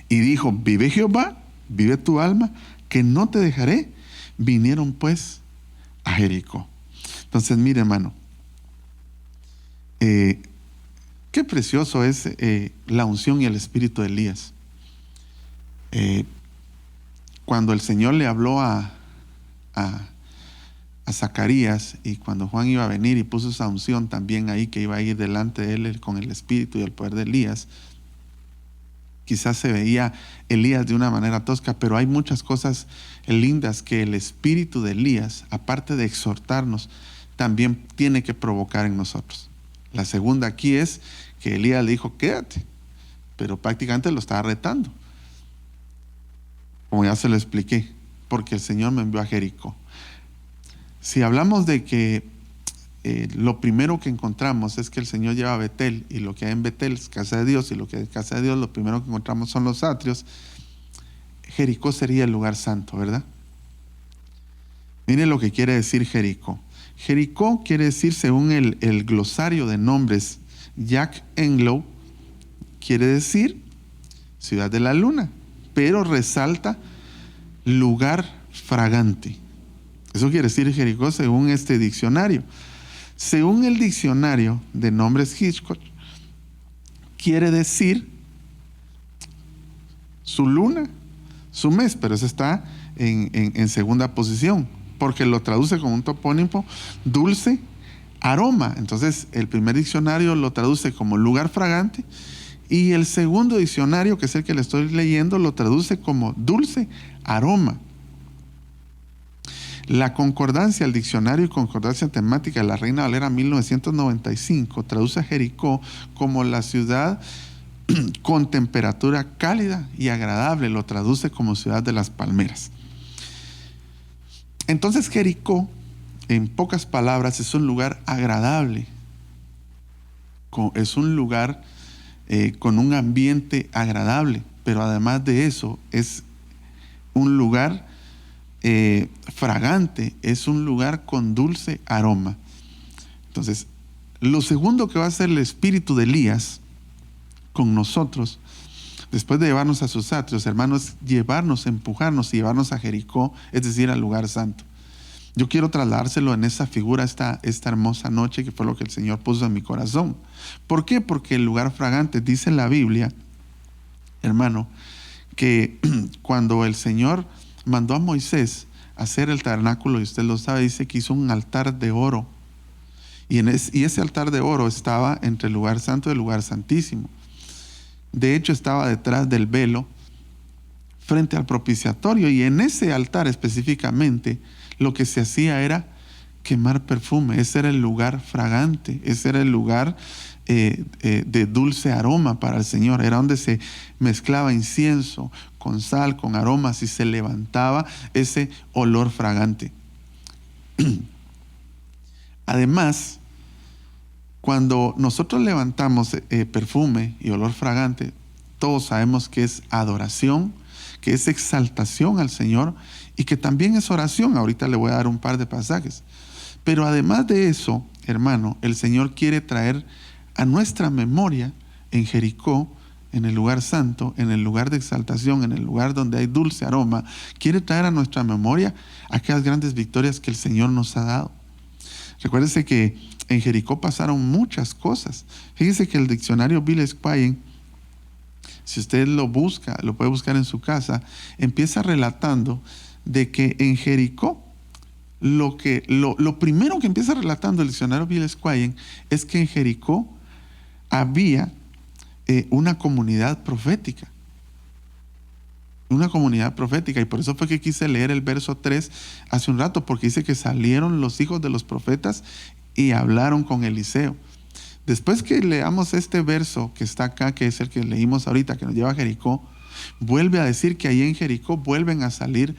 Y dijo: vive Jehová, vive tu alma, que no te dejaré. Vinieron pues a Jericó. Entonces, mire, hermano, qué precioso es la unción y el espíritu de Elías. Cuando el Señor le habló a a Zacarías, y cuando Juan iba a venir y puso esa unción también ahí, que iba a ir delante de él con el espíritu y el poder de Elías, quizás se veía Elías de una manera tosca, pero hay muchas cosas lindas que el espíritu de Elías, aparte de exhortarnos, también tiene que provocar en nosotros. La segunda aquí es que Elías le dijo, quédate, pero prácticamente lo estaba retando, como ya se lo expliqué, porque el Señor me envió a Jericó. Si hablamos de que lo primero que encontramos es que el Señor lleva a Betel, y lo que hay en Betel es casa de Dios, y lo que hay en casa de Dios, lo primero que encontramos son los atrios. Jericó sería el lugar santo, ¿verdad? Mire lo que quiere decir Jericó. Jericó quiere decir, según el glosario de nombres Jack Englow, quiere decir ciudad de la luna, pero resalta lugar fragante. Eso quiere decir Jericó según este diccionario. Según el diccionario de nombres Hitchcock, quiere decir su luna, su mes, pero eso está en segunda posición, porque lo traduce como un topónimo dulce aroma. Entonces el primer diccionario lo traduce como lugar fragante, y el segundo diccionario, que es el que le estoy leyendo, lo traduce como dulce aroma. La concordancia, el diccionario y concordancia temática de la Reina Valera 1995 traduce a Jericó como la ciudad con temperatura cálida y agradable, lo traduce como ciudad de las palmeras. Entonces Jericó, en pocas palabras, es un lugar agradable, es un lugar con un ambiente agradable, pero además de eso es un lugar fragante, es un lugar con dulce aroma. Entonces, lo segundo que va a hacer el espíritu de Elías con nosotros, después de llevarnos a sus atrios, hermanos, llevarnos, empujarnos y llevarnos a Jericó, es decir, al lugar santo. Yo quiero trasladárselo en esa figura esta hermosa noche, que fue lo que el Señor puso en mi corazón. ¿Por qué? Porque el lugar fragante, dice en la Biblia, hermano, que cuando el Señor mandó a Moisés a hacer el tabernáculo, y usted lo sabe, dice que hizo un altar de oro, y ese altar de oro estaba entre el lugar santo y el lugar santísimo. De hecho, estaba detrás del velo frente al propiciatorio, y en ese altar específicamente lo que se hacía era quemar perfume. Ese era el lugar fragante, ese era el lugar de dulce aroma para el Señor. Era donde se mezclaba incienso con sal, con aromas, y se levantaba ese olor fragante. Además, cuando nosotros levantamos perfume y olor fragante, todos sabemos que es adoración, que es exaltación al Señor, y que también es oración. Ahorita le voy a dar un par de pasajes. Pero además de eso, hermano, el Señor quiere traer a nuestra memoria en Jericó, en el lugar santo, en el lugar de exaltación, en el lugar donde hay dulce aroma, quiere traer a nuestra memoria aquellas grandes victorias que el Señor nos ha dado. Recuérdese que en Jericó pasaron muchas cosas. Fíjese que el diccionario Bill Squire, si usted lo busca, lo puede buscar en su casa, empieza relatando de que en Jericó, lo primero que empieza relatando el diccionario Bill Squire es que en Jericó había una comunidad profética. Una comunidad profética, y por eso fue que quise leer el verso 3 hace un rato, porque dice que salieron los hijos de los profetas y hablaron con Eliseo. Después que leamos este verso que está acá, que es el que leímos ahorita, que nos lleva a Jericó, vuelve a decir que ahí en Jericó vuelven a salir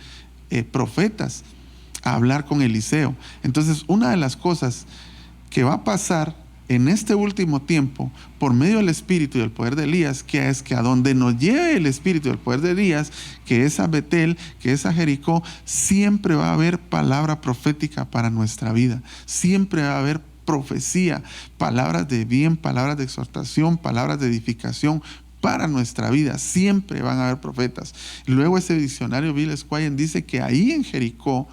profetas a hablar con Eliseo. Entonces, una de las cosas que va a pasar en este último tiempo, por medio del espíritu y del poder de Elías, que es que a donde nos lleve el espíritu y el poder de Elías, que es a Betel, que es a Jericó, siempre va a haber palabra profética para nuestra vida. Siempre va a haber profecía, palabras de bien, palabras de exhortación, palabras de edificación para nuestra vida. Siempre van a haber profetas. Luego ese diccionario Bill Squire dice que ahí en Jericó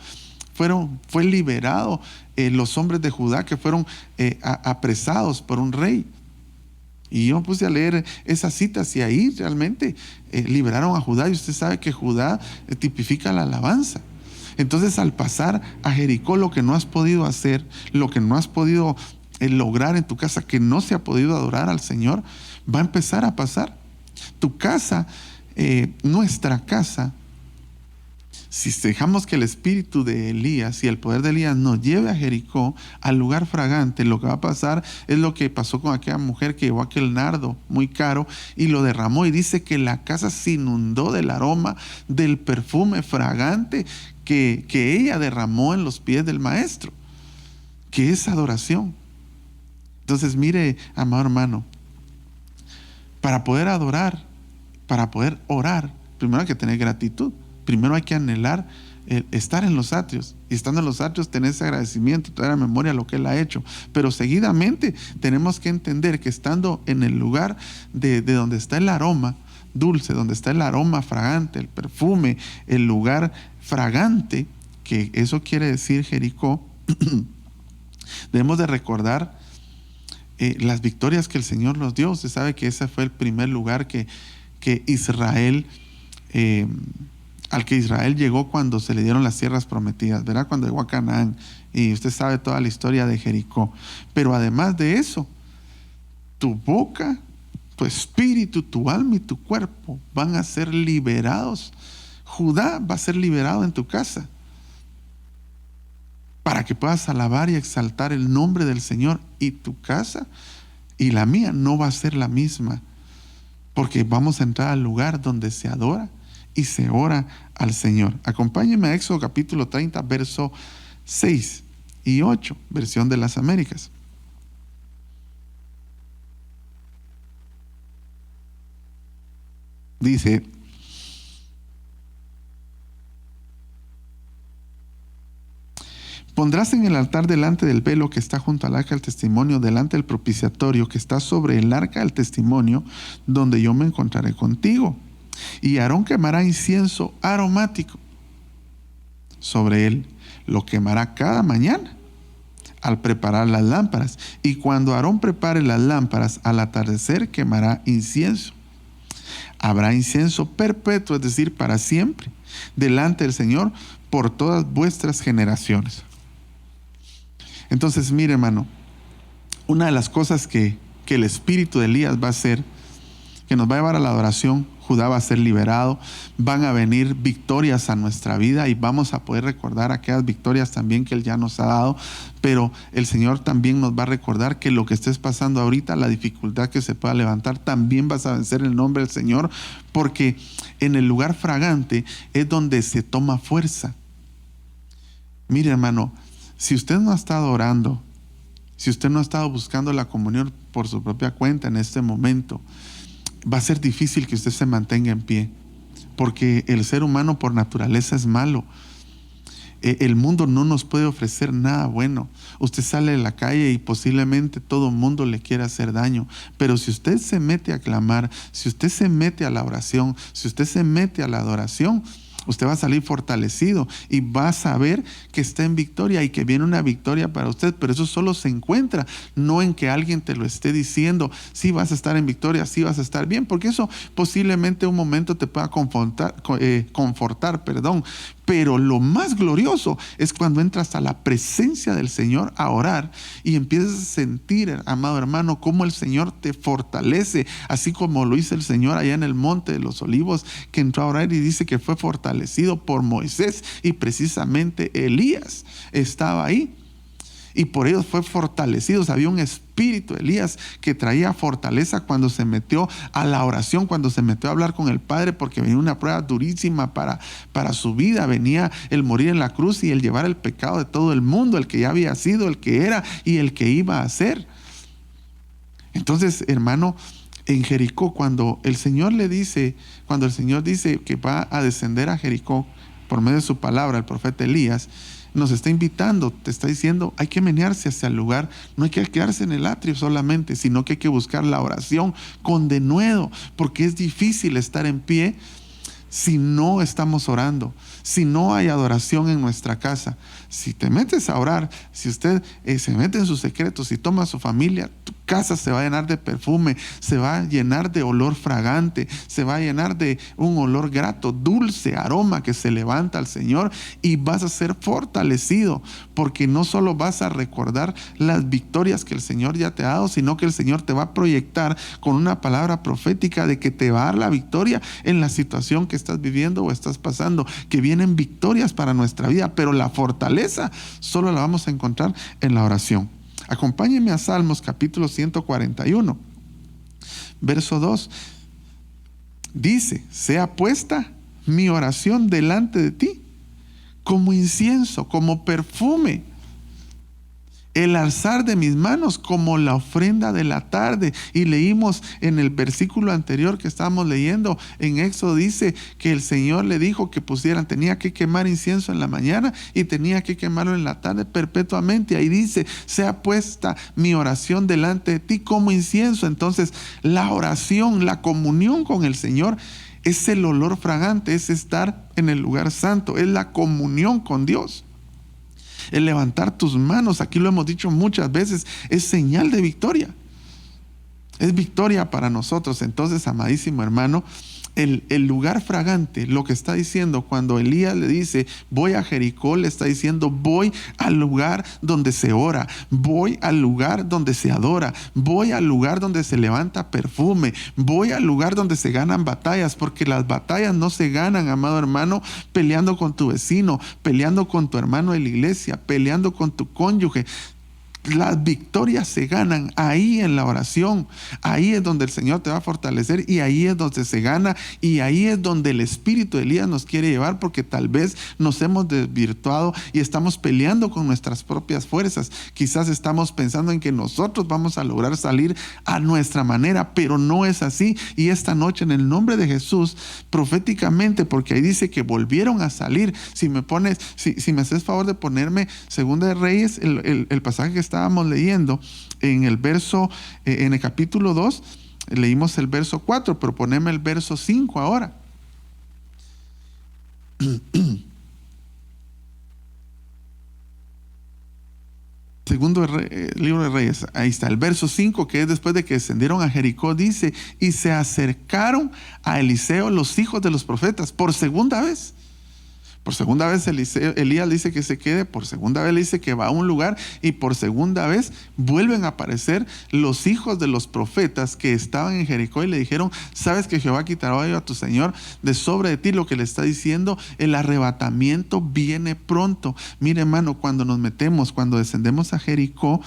fue liberado los hombres de Judá que fueron apresados por un rey. Y yo me puse a leer esas citas, y ahí realmente liberaron a Judá, y usted sabe que Judá tipifica la alabanza. Entonces, al pasar a Jericó, lo que no has podido hacer, lo que no has podido lograr en tu casa, que no se ha podido adorar al Señor, va a empezar a pasar. Tu casa, nuestra casa, si dejamos que el espíritu de Elías y el poder de Elías nos lleve a Jericó, al lugar fragante, lo que va a pasar es lo que pasó con aquella mujer que llevó aquel nardo muy caro y lo derramó, y dice que la casa se inundó del aroma del perfume fragante que ella derramó en los pies del maestro, que es adoración. Entonces, mire, amado hermano, para poder adorar, para poder orar, primero hay que tener gratitud. Primero hay que anhelar estar en los atrios. Y estando en los atrios, tener ese agradecimiento, traer a memoria lo que Él ha hecho. Pero seguidamente tenemos que entender que estando en el lugar de donde está el aroma dulce, donde está el aroma fragante, el perfume, el lugar fragante, que eso quiere decir Jericó, debemos de recordar las victorias que el Señor nos dio. Usted sabe que ese fue el primer lugar que Israel... al que Israel llegó cuando se le dieron las tierras prometidas, ¿verdad? Cuando llegó a Canaán. Y usted sabe toda la historia de Jericó. Pero además de eso, tu boca, tu espíritu, tu alma y tu cuerpo van a ser liberados. Judá va a ser liberado en tu casa, para que puedas alabar y exaltar el nombre del Señor. Y tu casa y la mía no va a ser la misma, porque vamos a entrar al lugar donde se adora y se ora al Señor. Acompáñenme a Éxodo capítulo 30, verso 6 y 8, versión de las Américas. Dice: pondrás en el altar delante del velo que está junto al arca del testimonio, delante del propiciatorio que está sobre el arca del testimonio, donde yo me encontraré contigo. Y Aarón quemará incienso aromático sobre él, lo quemará cada mañana al preparar las lámparas. Y cuando Aarón prepare las lámparas, al atardecer quemará incienso. Habrá incienso perpetuo, es decir, para siempre, delante del Señor por todas vuestras generaciones. Entonces, mire, hermano, una de las cosas que el espíritu de Elías va a hacer, que nos va a llevar a la adoración, Judá va a ser liberado, van a venir victorias a nuestra vida y vamos a poder recordar aquellas victorias también que Él ya nos ha dado, pero el Señor también nos va a recordar que lo que estés pasando ahorita, la dificultad que se pueda levantar, también vas a vencer en el nombre del Señor, porque en el lugar fragante es donde se toma fuerza. Mire, hermano, si usted no ha estado orando, si usted no ha estado buscando la comunión por su propia cuenta en este momento, va a ser difícil que usted se mantenga en pie, porque el ser humano por naturaleza es malo. El mundo no nos puede ofrecer nada bueno. Usted sale de la calle y posiblemente todo el mundo le quiera hacer daño, pero si usted se mete a clamar, si usted se mete a la oración, si usted se mete a la adoración, usted va a salir fortalecido y va a saber que está en victoria y que viene una victoria para usted. Pero eso solo se encuentra, no en que alguien te lo esté diciendo: sí vas a estar en victoria, sí vas a estar bien, porque eso posiblemente un momento te pueda confortar, pero lo más glorioso es cuando entras a la presencia del Señor a orar y empiezas a sentir, amado hermano, cómo el Señor te fortalece, así como lo hizo el Señor allá en el Monte de los Olivos, que entró a orar y dice que fue fortalecido por Moisés, y precisamente Elías estaba ahí. Y por ellos fue fortalecido. Había un espíritu de Elías que traía fortaleza cuando se metió a la oración, cuando se metió a hablar con el Padre, porque venía una prueba durísima para su vida. Venía el morir en la cruz y el llevar el pecado de todo el mundo, el que ya había sido, el que era y el que iba a ser. Entonces, hermano, en Jericó, cuando el Señor dice que va a descender a Jericó por medio de su palabra, el profeta Elías nos está invitando, te está diciendo: hay que menearse hacia el lugar, no hay que quedarse en el atrio solamente, sino que hay que buscar la oración con denuedo, porque es difícil estar en pie si no estamos orando, si no hay adoración en nuestra casa. Si te metes a orar, si usted se mete en sus secretos y toma a su familia, tu casa se va a llenar de perfume, se va a llenar de olor fragante, se va a llenar de un olor grato, dulce aroma que se levanta al Señor, y vas a ser fortalecido, porque no solo vas a recordar las victorias que el Señor ya te ha dado, sino que el Señor te va a proyectar con una palabra profética de que te va a dar la victoria en la situación que estás viviendo o estás pasando, que vienen victorias para nuestra vida, pero la fortaleza solo la vamos a encontrar en la oración. Acompáñenme a Salmos capítulo 141, verso 2. Dice: sea puesta mi oración delante de ti como incienso, como perfume, el alzar de mis manos como la ofrenda de la tarde. Y leímos en el versículo anterior que estábamos leyendo en Éxodo, dice que el Señor le dijo que tenía que quemar incienso en la mañana y tenía que quemarlo en la tarde perpetuamente. Ahí dice: sea puesta mi oración delante de ti como incienso. Entonces la oración, la comunión con el Señor, es el olor fragante, es estar en el lugar santo, es la comunión con Dios. El levantar tus manos, aquí lo hemos dicho muchas veces, es señal de victoria. Es victoria para nosotros. Entonces, amadísimo hermano, el lugar fragante, lo que está diciendo cuando Elías le dice: voy a Jericó, le está diciendo: voy al lugar donde se ora, voy al lugar donde se adora, voy al lugar donde se levanta perfume, voy al lugar donde se ganan batallas, porque las batallas no se ganan, amado hermano, peleando con tu vecino, peleando con tu hermano de la iglesia, peleando con tu cónyuge. Las victorias se ganan ahí en la oración. Ahí es donde el Señor te va a fortalecer, y ahí es donde se gana, y ahí es donde el espíritu de Elías nos quiere llevar, porque tal vez nos hemos desvirtuado y estamos peleando con nuestras propias fuerzas. Quizás estamos pensando en que nosotros vamos a lograr salir a nuestra manera, pero no es así. Y esta noche, en el nombre de Jesús, proféticamente, porque ahí dice que volvieron a salir. Si me haces favor de ponerme Segunda de Reyes, el pasaje que estábamos leyendo en el capítulo 2, leímos el verso 4, pero poneme el verso 5 ahora. Segundo libro de Reyes, ahí está el verso 5, que es después de que descendieron a Jericó. Dice: y se acercaron a Eliseo los hijos de los profetas por segunda vez. Por segunda vez Elías le dice que se quede, por segunda vez le dice que va a un lugar, y por segunda vez vuelven a aparecer los hijos de los profetas que estaban en Jericó y le dijeron: sabes que Jehová quitará hoy a tu Señor de sobre de ti. Lo que le está diciendo: el arrebatamiento viene pronto. Mire, hermano, cuando descendemos a Jericó,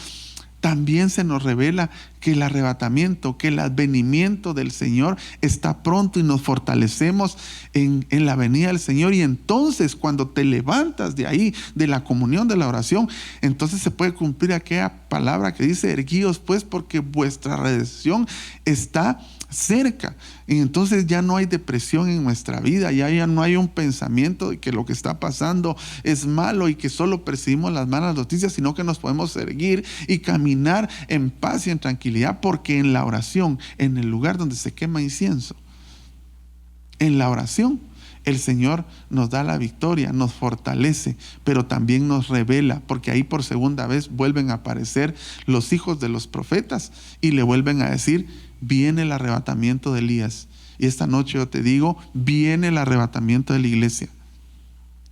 también se nos revela que el arrebatamiento, que el advenimiento del Señor está pronto, y nos fortalecemos en la venida del Señor. Y entonces, cuando te levantas de ahí, de la comunión, de la oración, entonces se puede cumplir aquella palabra que dice: erguíos pues, porque vuestra redención está cerca. Y entonces ya no hay depresión en nuestra vida, ya no hay un pensamiento de que lo que está pasando es malo y que solo percibimos las malas noticias, sino que nos podemos erguir y caminar en paz y en tranquilidad, porque en la oración, en el lugar donde se quema incienso, en la oración, el Señor nos da la victoria, nos fortalece, pero también nos revela, porque ahí por segunda vez vuelven a aparecer los hijos de los profetas y le vuelven a decir: viene el arrebatamiento de Elías. Y esta noche yo te digo: viene el arrebatamiento de la iglesia.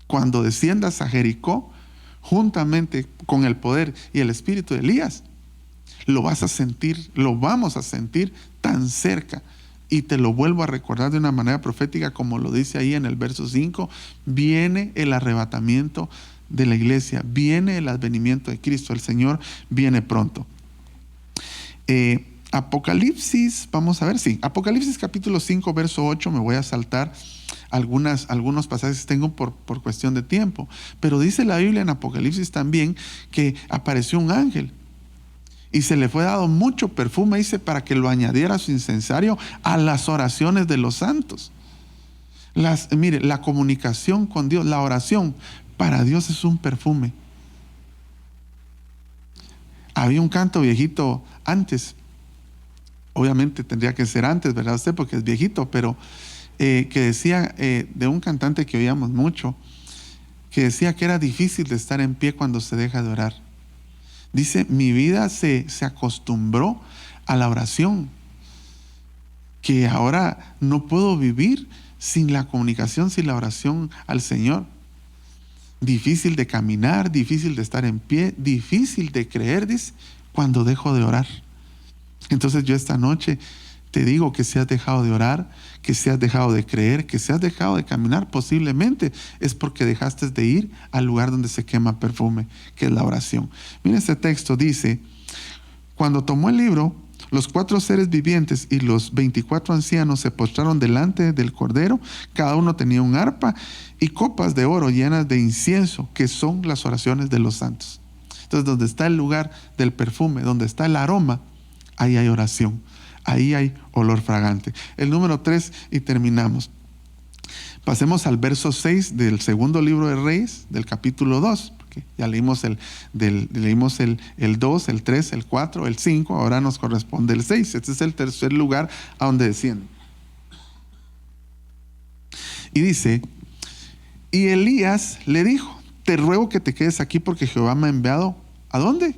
Cuando desciendas a Jericó, juntamente con el poder y el espíritu de Elías, lo vas a sentir, lo vamos a sentir tan cerca. Y te lo vuelvo a recordar de una manera profética, como lo dice ahí en el verso 5: viene el arrebatamiento de la iglesia, viene el advenimiento de Cristo, el Señor viene pronto. Apocalipsis, vamos a ver, sí, Apocalipsis capítulo 5, verso 8, me voy a saltar algunos pasajes, tengo por cuestión de tiempo, pero dice la Biblia en Apocalipsis también que apareció un ángel y se le fue dado mucho perfume, dice, para que lo añadiera a su incensario a las oraciones de los santos. Mire, la comunicación con Dios, la oración para Dios es un perfume. Había un canto viejito antes, obviamente tendría que ser antes, ¿verdad usted? Porque es viejito, pero que decía, de un cantante que oíamos mucho, que decía que era difícil de estar en pie cuando se deja de orar. Dice, mi vida se acostumbró a la oración, que ahora no puedo vivir sin la comunicación, sin la oración al Señor. Difícil de caminar, difícil de estar en pie, difícil de creer, dice, cuando dejo de orar. Entonces yo esta noche te digo que si has dejado de orar, que si has dejado de creer, que si has dejado de caminar, posiblemente es porque dejaste de ir al lugar donde se quema perfume, que es la oración. Mira, este texto dice, cuando tomó el libro, los 4 seres vivientes y los 24 ancianos se postraron delante del Cordero. Cada uno tenía un arpa y copas de oro llenas de incienso, que son las oraciones de los santos. Entonces, donde está el lugar del perfume, donde está el aroma, ahí hay oración, ahí hay olor fragante. El número 3 y terminamos. Pasemos al verso 6 del segundo libro de Reyes, del capítulo 2. Ya leímos leímos el 2, el 3, el 4, el 5, ahora nos corresponde el 6. Este es el tercer lugar a donde desciende. Y dice, y Elías le dijo, te ruego que te quedes aquí porque Jehová me ha enviado, ¿a dónde?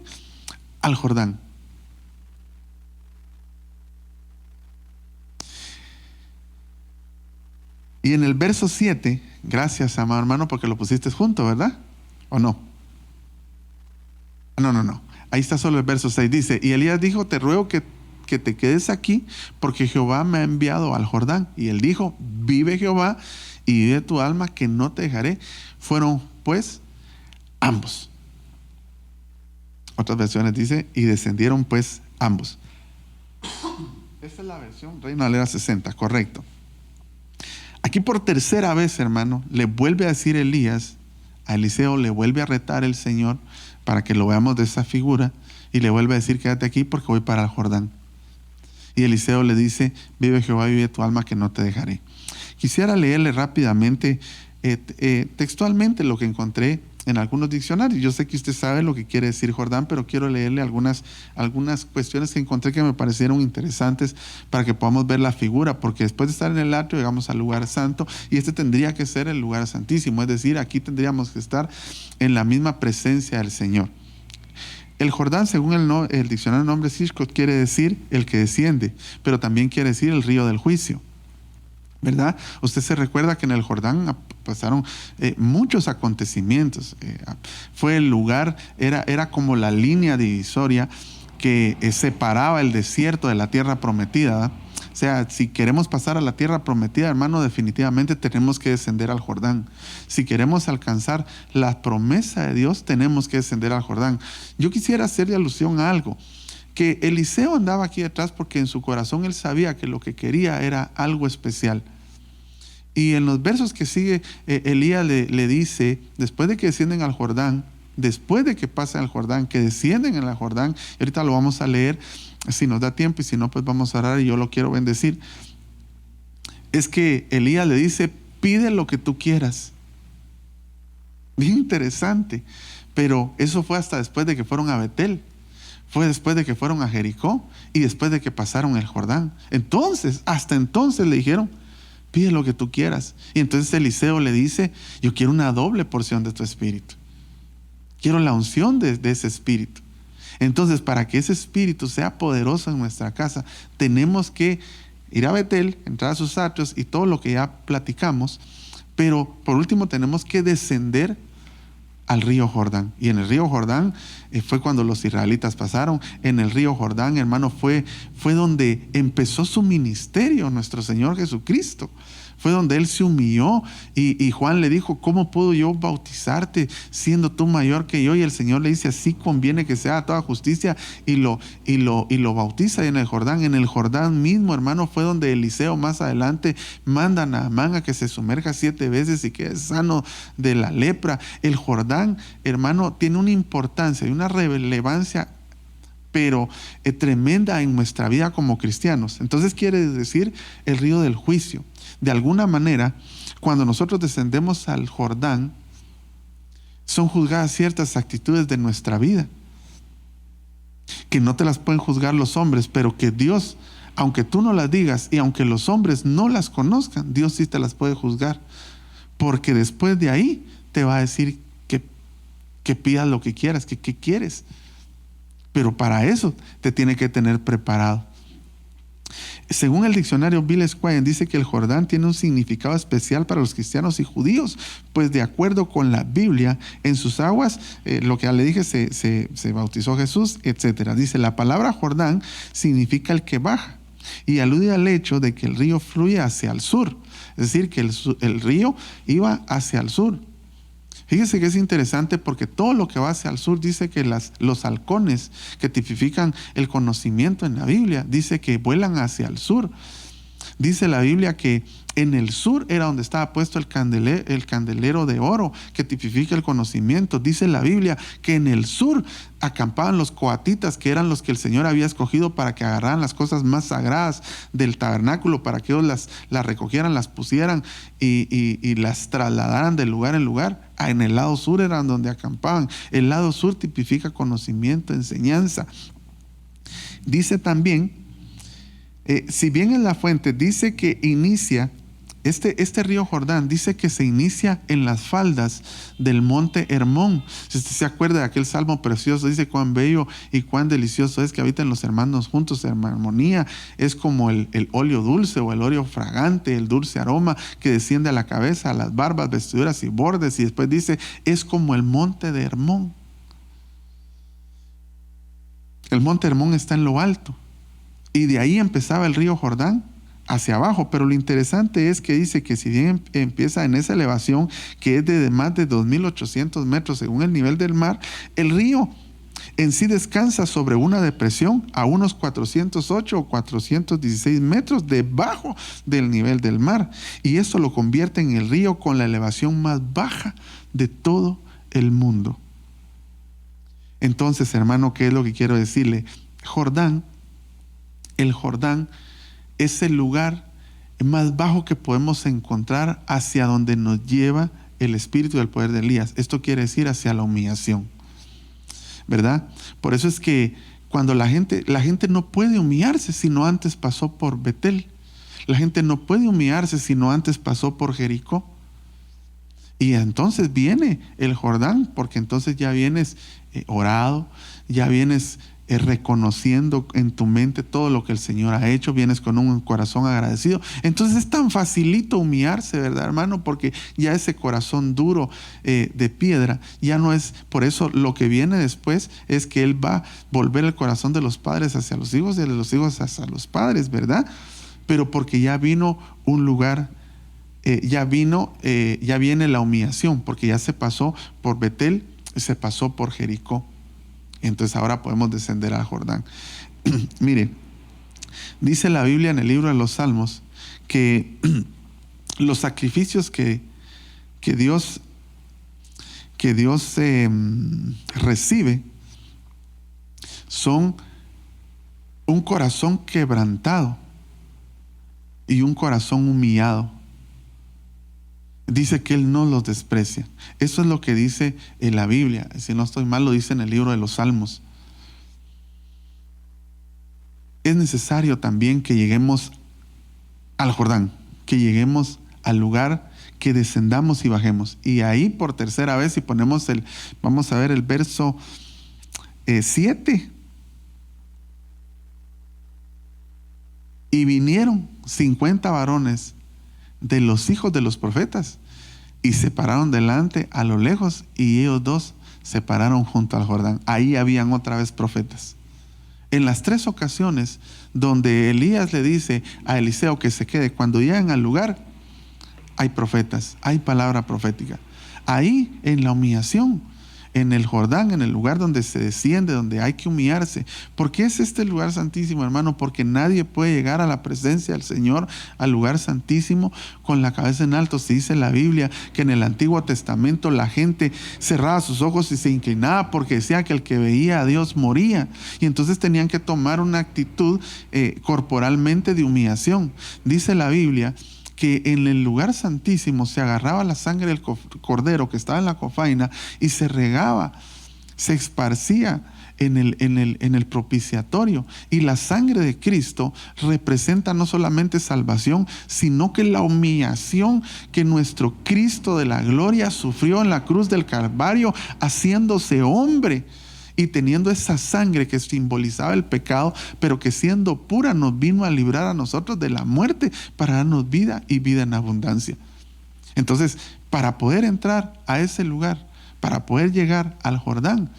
Al Jordán. Y en el verso 7, gracias, amado hermano, porque lo pusiste junto, ¿verdad? ¿O no? No. Ahí está solo el verso 6. Dice, y Elías dijo, te ruego que te quedes aquí porque Jehová me ha enviado al Jordán. Y él dijo, vive Jehová y vive tu alma que no te dejaré. Fueron pues ambos. Otras versiones dice, y descendieron pues ambos. Esta es la versión Reina Valera 60, correcto. Aquí por tercera vez, hermano, le vuelve a decir Elías, a Eliseo le vuelve a retar el Señor para que lo veamos de esa figura y le vuelve a decir, quédate aquí porque voy para el Jordán. Y Eliseo le dice, vive Jehová, vive tu alma que no te dejaré. Quisiera leerle rápidamente, textualmente lo que encontré en algunos diccionarios. Yo sé que usted sabe lo que quiere decir Jordán, pero quiero leerle algunas cuestiones que encontré que me parecieron interesantes para que podamos ver la figura, porque después de estar en el atrio llegamos al lugar santo y este tendría que ser el lugar santísimo, es decir, aquí tendríamos que estar en la misma presencia del Señor. El Jordán, según el diccionario nombre Sishkot, quiere decir el que desciende, pero también quiere decir el río del juicio, ¿verdad? Usted se recuerda que en el Jordán pasaron muchos acontecimientos. Fue el lugar, era como la línea divisoria que separaba el desierto de la tierra prometida, ¿verdad? O sea, si queremos pasar a la tierra prometida, hermano, definitivamente tenemos que descender al Jordán. Si queremos alcanzar la promesa de Dios, tenemos que descender al Jordán. Yo quisiera hacerle alusión a algo, que Eliseo andaba aquí detrás porque en su corazón él sabía que lo que quería era algo especial. Y en los versos que sigue, Elías le dice, después de que descienden al Jordán, después de que pasen al Jordán, que descienden en el Jordán, y ahorita lo vamos a leer, si nos da tiempo, y si no, pues vamos a orar y yo lo quiero bendecir. Es que Elías le dice, pide lo que tú quieras. Bien interesante, pero eso fue hasta después de que fueron a Betel, fue después de que fueron a Jericó y después de que pasaron el Jordán. Entonces, hasta entonces le dijeron, pide lo que tú quieras. Y entonces Eliseo le dice, yo quiero una doble porción de tu espíritu. Quiero la unción de ese espíritu. Entonces, para que ese espíritu sea poderoso en nuestra casa, tenemos que ir a Betel, entrar a sus atrios y todo lo que ya platicamos. Pero por último tenemos que descender al río Jordán. Y en el río Jordán fue cuando los israelitas pasaron. En el río Jordán, hermano, fue donde empezó su ministerio nuestro Señor Jesucristo. Fue donde Él se humilló y Juan le dijo, ¿cómo puedo yo bautizarte siendo tú mayor que yo? Y el Señor le dice, así conviene que sea toda justicia, y lo bautiza en el Jordán. En el Jordán mismo, hermano, fue donde Eliseo más adelante manda a Naamán a que se sumerja 7 veces y quede sano de la lepra. El Jordán, hermano, tiene una importancia y una relevancia pero tremenda en nuestra vida como cristianos. Entonces quiere decir el río del juicio. De alguna manera, cuando nosotros descendemos al Jordán, son juzgadas ciertas actitudes de nuestra vida, que no te las pueden juzgar los hombres, pero que Dios, aunque tú no las digas y aunque los hombres no las conozcan, Dios sí te las puede juzgar, porque después de ahí te va a decir que pidas lo que quieras, que quieres. pero para eso te tiene que tener preparado. Según el diccionario Bill Squire, dice que el Jordán tiene un significado especial para los cristianos y judíos, pues de acuerdo con la Biblia, en sus aguas, lo que ya le dije, se bautizó Jesús, etc. Dice, la palabra Jordán significa el que baja y alude al hecho de que el río fluye hacia el sur, es decir, que el río iba hacia el sur. Fíjese que es interesante porque todo lo que va hacia el sur dice que los halcones que tipifican el conocimiento en la Biblia, dice que vuelan hacia el sur. Dice la Biblia que en el sur era donde estaba puesto el candelero de oro que tipifica el conocimiento. Dice la Biblia que en el sur acampaban los coatitas, que eran los que el Señor había escogido para que agarraran las cosas más sagradas del tabernáculo, para que ellos las recogieran, las pusieran y las trasladaran de lugar en lugar. En el lado sur eran donde acampaban. El lado sur tipifica conocimiento, enseñanza. Dice también, si bien en la fuente dice que inicia, este río Jordán dice que se inicia en las faldas del monte Hermón. Si usted se acuerda de aquel salmo precioso, dice cuán bello y cuán delicioso es que habiten los hermanos juntos en armonía. Es como el óleo dulce o el óleo fragante, el dulce aroma que desciende a la cabeza, a las barbas, vestiduras y bordes. Y después dice, es como el monte de Hermón. El monte Hermón está en lo alto. Y de ahí empezaba el río Jordán hacia abajo. Pero lo interesante es que dice que si bien empieza en esa elevación que es de más de 2.800 metros según el nivel del mar, el río en sí descansa sobre una depresión a unos 408 o 416 metros debajo del nivel del mar. Y eso lo convierte en el río con la elevación más baja de todo el mundo. Entonces, hermano, ¿qué es lo que quiero decirle? El Jordán es el lugar más bajo que podemos encontrar hacia donde nos lleva el espíritu del poder de Elías. Esto quiere decir hacia la humillación, ¿verdad? Por eso es que cuando la gente no puede humillarse si no antes pasó por Betel. La gente no puede humillarse si no antes pasó por Jericó. Y entonces viene el Jordán, porque entonces ya vienes orado, ya vienes reconociendo en tu mente todo lo que el Señor ha hecho, vienes con un corazón agradecido. Entonces es tan facilito humillarse, ¿verdad, hermano? Porque ya ese corazón duro de piedra ya no es. Por eso lo que viene después es que Él va a volver el corazón de los padres hacia los hijos y de los hijos hacia los padres, ¿verdad? Pero porque ya vino un lugar, ya viene la humillación, porque ya se pasó por Betel, se pasó por Jericó. Entonces ahora podemos descender al Jordán. Mire, dice la Biblia en el libro de los Salmos que los sacrificios que Dios recibe son un corazón quebrantado y un corazón humillado. Dice que Él no los desprecia. Eso es lo que dice en la Biblia. Si no estoy mal, lo dice en el libro de los Salmos. Es necesario también que lleguemos al Jordán, que lleguemos al lugar, que descendamos y bajemos. Y ahí por tercera vez, si vamos a ver el verso 7. Y vinieron 50 varones de los hijos de los profetas y se pararon delante a lo lejos, y ellos dos se pararon junto al Jordán. Ahí habían otra vez profetas. En las 3 ocasiones donde Elías le dice a Eliseo que se quede, cuando llegan al lugar hay profetas, hay palabra profética. Ahí en la humillación, en el Jordán, en el lugar donde se desciende, donde hay que humillarse. ¿Por qué es este lugar santísimo, hermano? Porque nadie puede llegar a la presencia del Señor, al lugar santísimo, con la cabeza en alto. Se dice en la Biblia que en el Antiguo Testamento la gente cerraba sus ojos y se inclinaba porque decía que el que veía a Dios moría. Y entonces tenían que tomar una actitud corporalmente de humillación. Dice la Biblia que en el lugar santísimo se agarraba la sangre del cordero que estaba en la cofaina y se regaba, se esparcía en el propiciatorio. Y la sangre de Cristo representa no solamente salvación, sino que la humillación que nuestro Cristo de la gloria sufrió en la cruz del Calvario, haciéndose hombre y teniendo esa sangre que simbolizaba el pecado, pero que siendo pura nos vino a librar a nosotros de la muerte para darnos vida y vida en abundancia. Entonces, para poder entrar a ese lugar, para poder llegar al Jordán,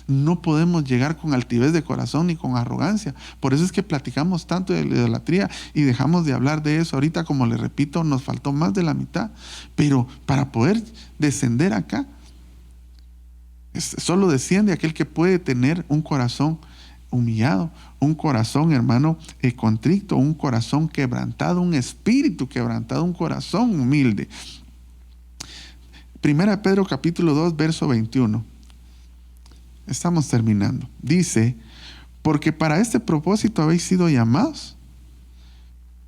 no podemos llegar con altivez de corazón ni con arrogancia. Por eso es que platicamos tanto de la idolatría y dejamos de hablar de eso. Ahorita, como les repito, nos faltó más de la mitad. Pero para poder descender acá, solo desciende aquel que puede tener un corazón humillado, un corazón, hermano, contrito, un corazón quebrantado, un espíritu quebrantado, un corazón humilde. Primera Pedro capítulo 2, verso 21. Estamos terminando. Dice, porque para este propósito habéis sido llamados,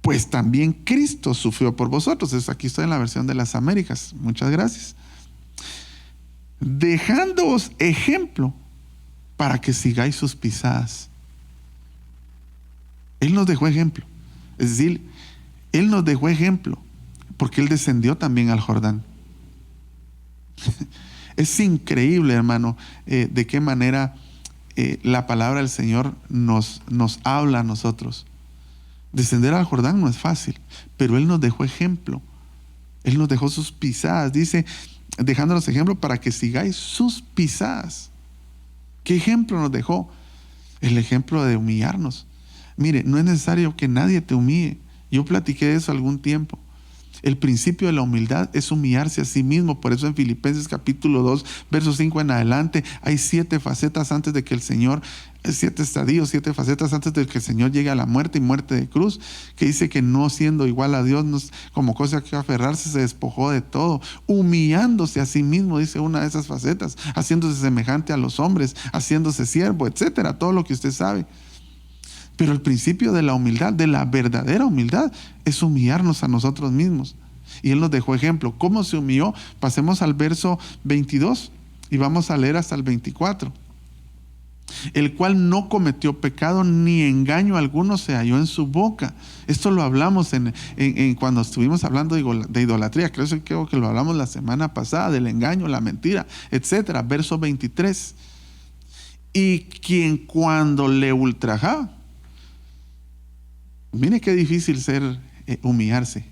pues también Cristo sufrió por vosotros. Aquí estoy en la versión de las Américas. Muchas gracias. Dejándoos ejemplo para que sigáis sus pisadas. Él nos dejó ejemplo. Es decir, Él nos dejó ejemplo porque Él descendió también al Jordán. Es increíble, hermano, de qué manera la palabra del Señor nos habla a nosotros. Descender al Jordán no es fácil, pero Él nos dejó ejemplo. Él nos dejó sus pisadas. Dice, dejándonos ejemplo para que sigáis sus pisadas. ¿Qué ejemplo nos dejó? El ejemplo de humillarnos. Mire, no es necesario que nadie te humille. Yo platiqué de eso algún tiempo. El principio de la humildad es humillarse a sí mismo. Por eso en Filipenses capítulo 2, verso 5 en adelante, hay 7 facetas antes de que el Señor, 7 estadios, 7 facetas antes de que el Señor llegue a la muerte y muerte de cruz, que dice que no siendo igual a Dios, como cosa que aferrarse, se despojó de todo, humillándose a sí mismo, dice una de esas facetas, haciéndose semejante a los hombres, haciéndose siervo, etcétera, todo lo que usted sabe. Pero el principio de la humildad, de la verdadera humildad, es humillarnos a nosotros mismos. Y Él nos dejó ejemplo. ¿Cómo se humilló? Pasemos al verso 22 y vamos a leer hasta el 24. El cual no cometió pecado ni engaño alguno se halló en su boca. Esto lo hablamos cuando estuvimos hablando de idolatría. Creo que lo hablamos la semana pasada, del engaño, la mentira, etcétera. Verso 23. Y quien cuando le ultrajaba. Mire qué difícil humillarse,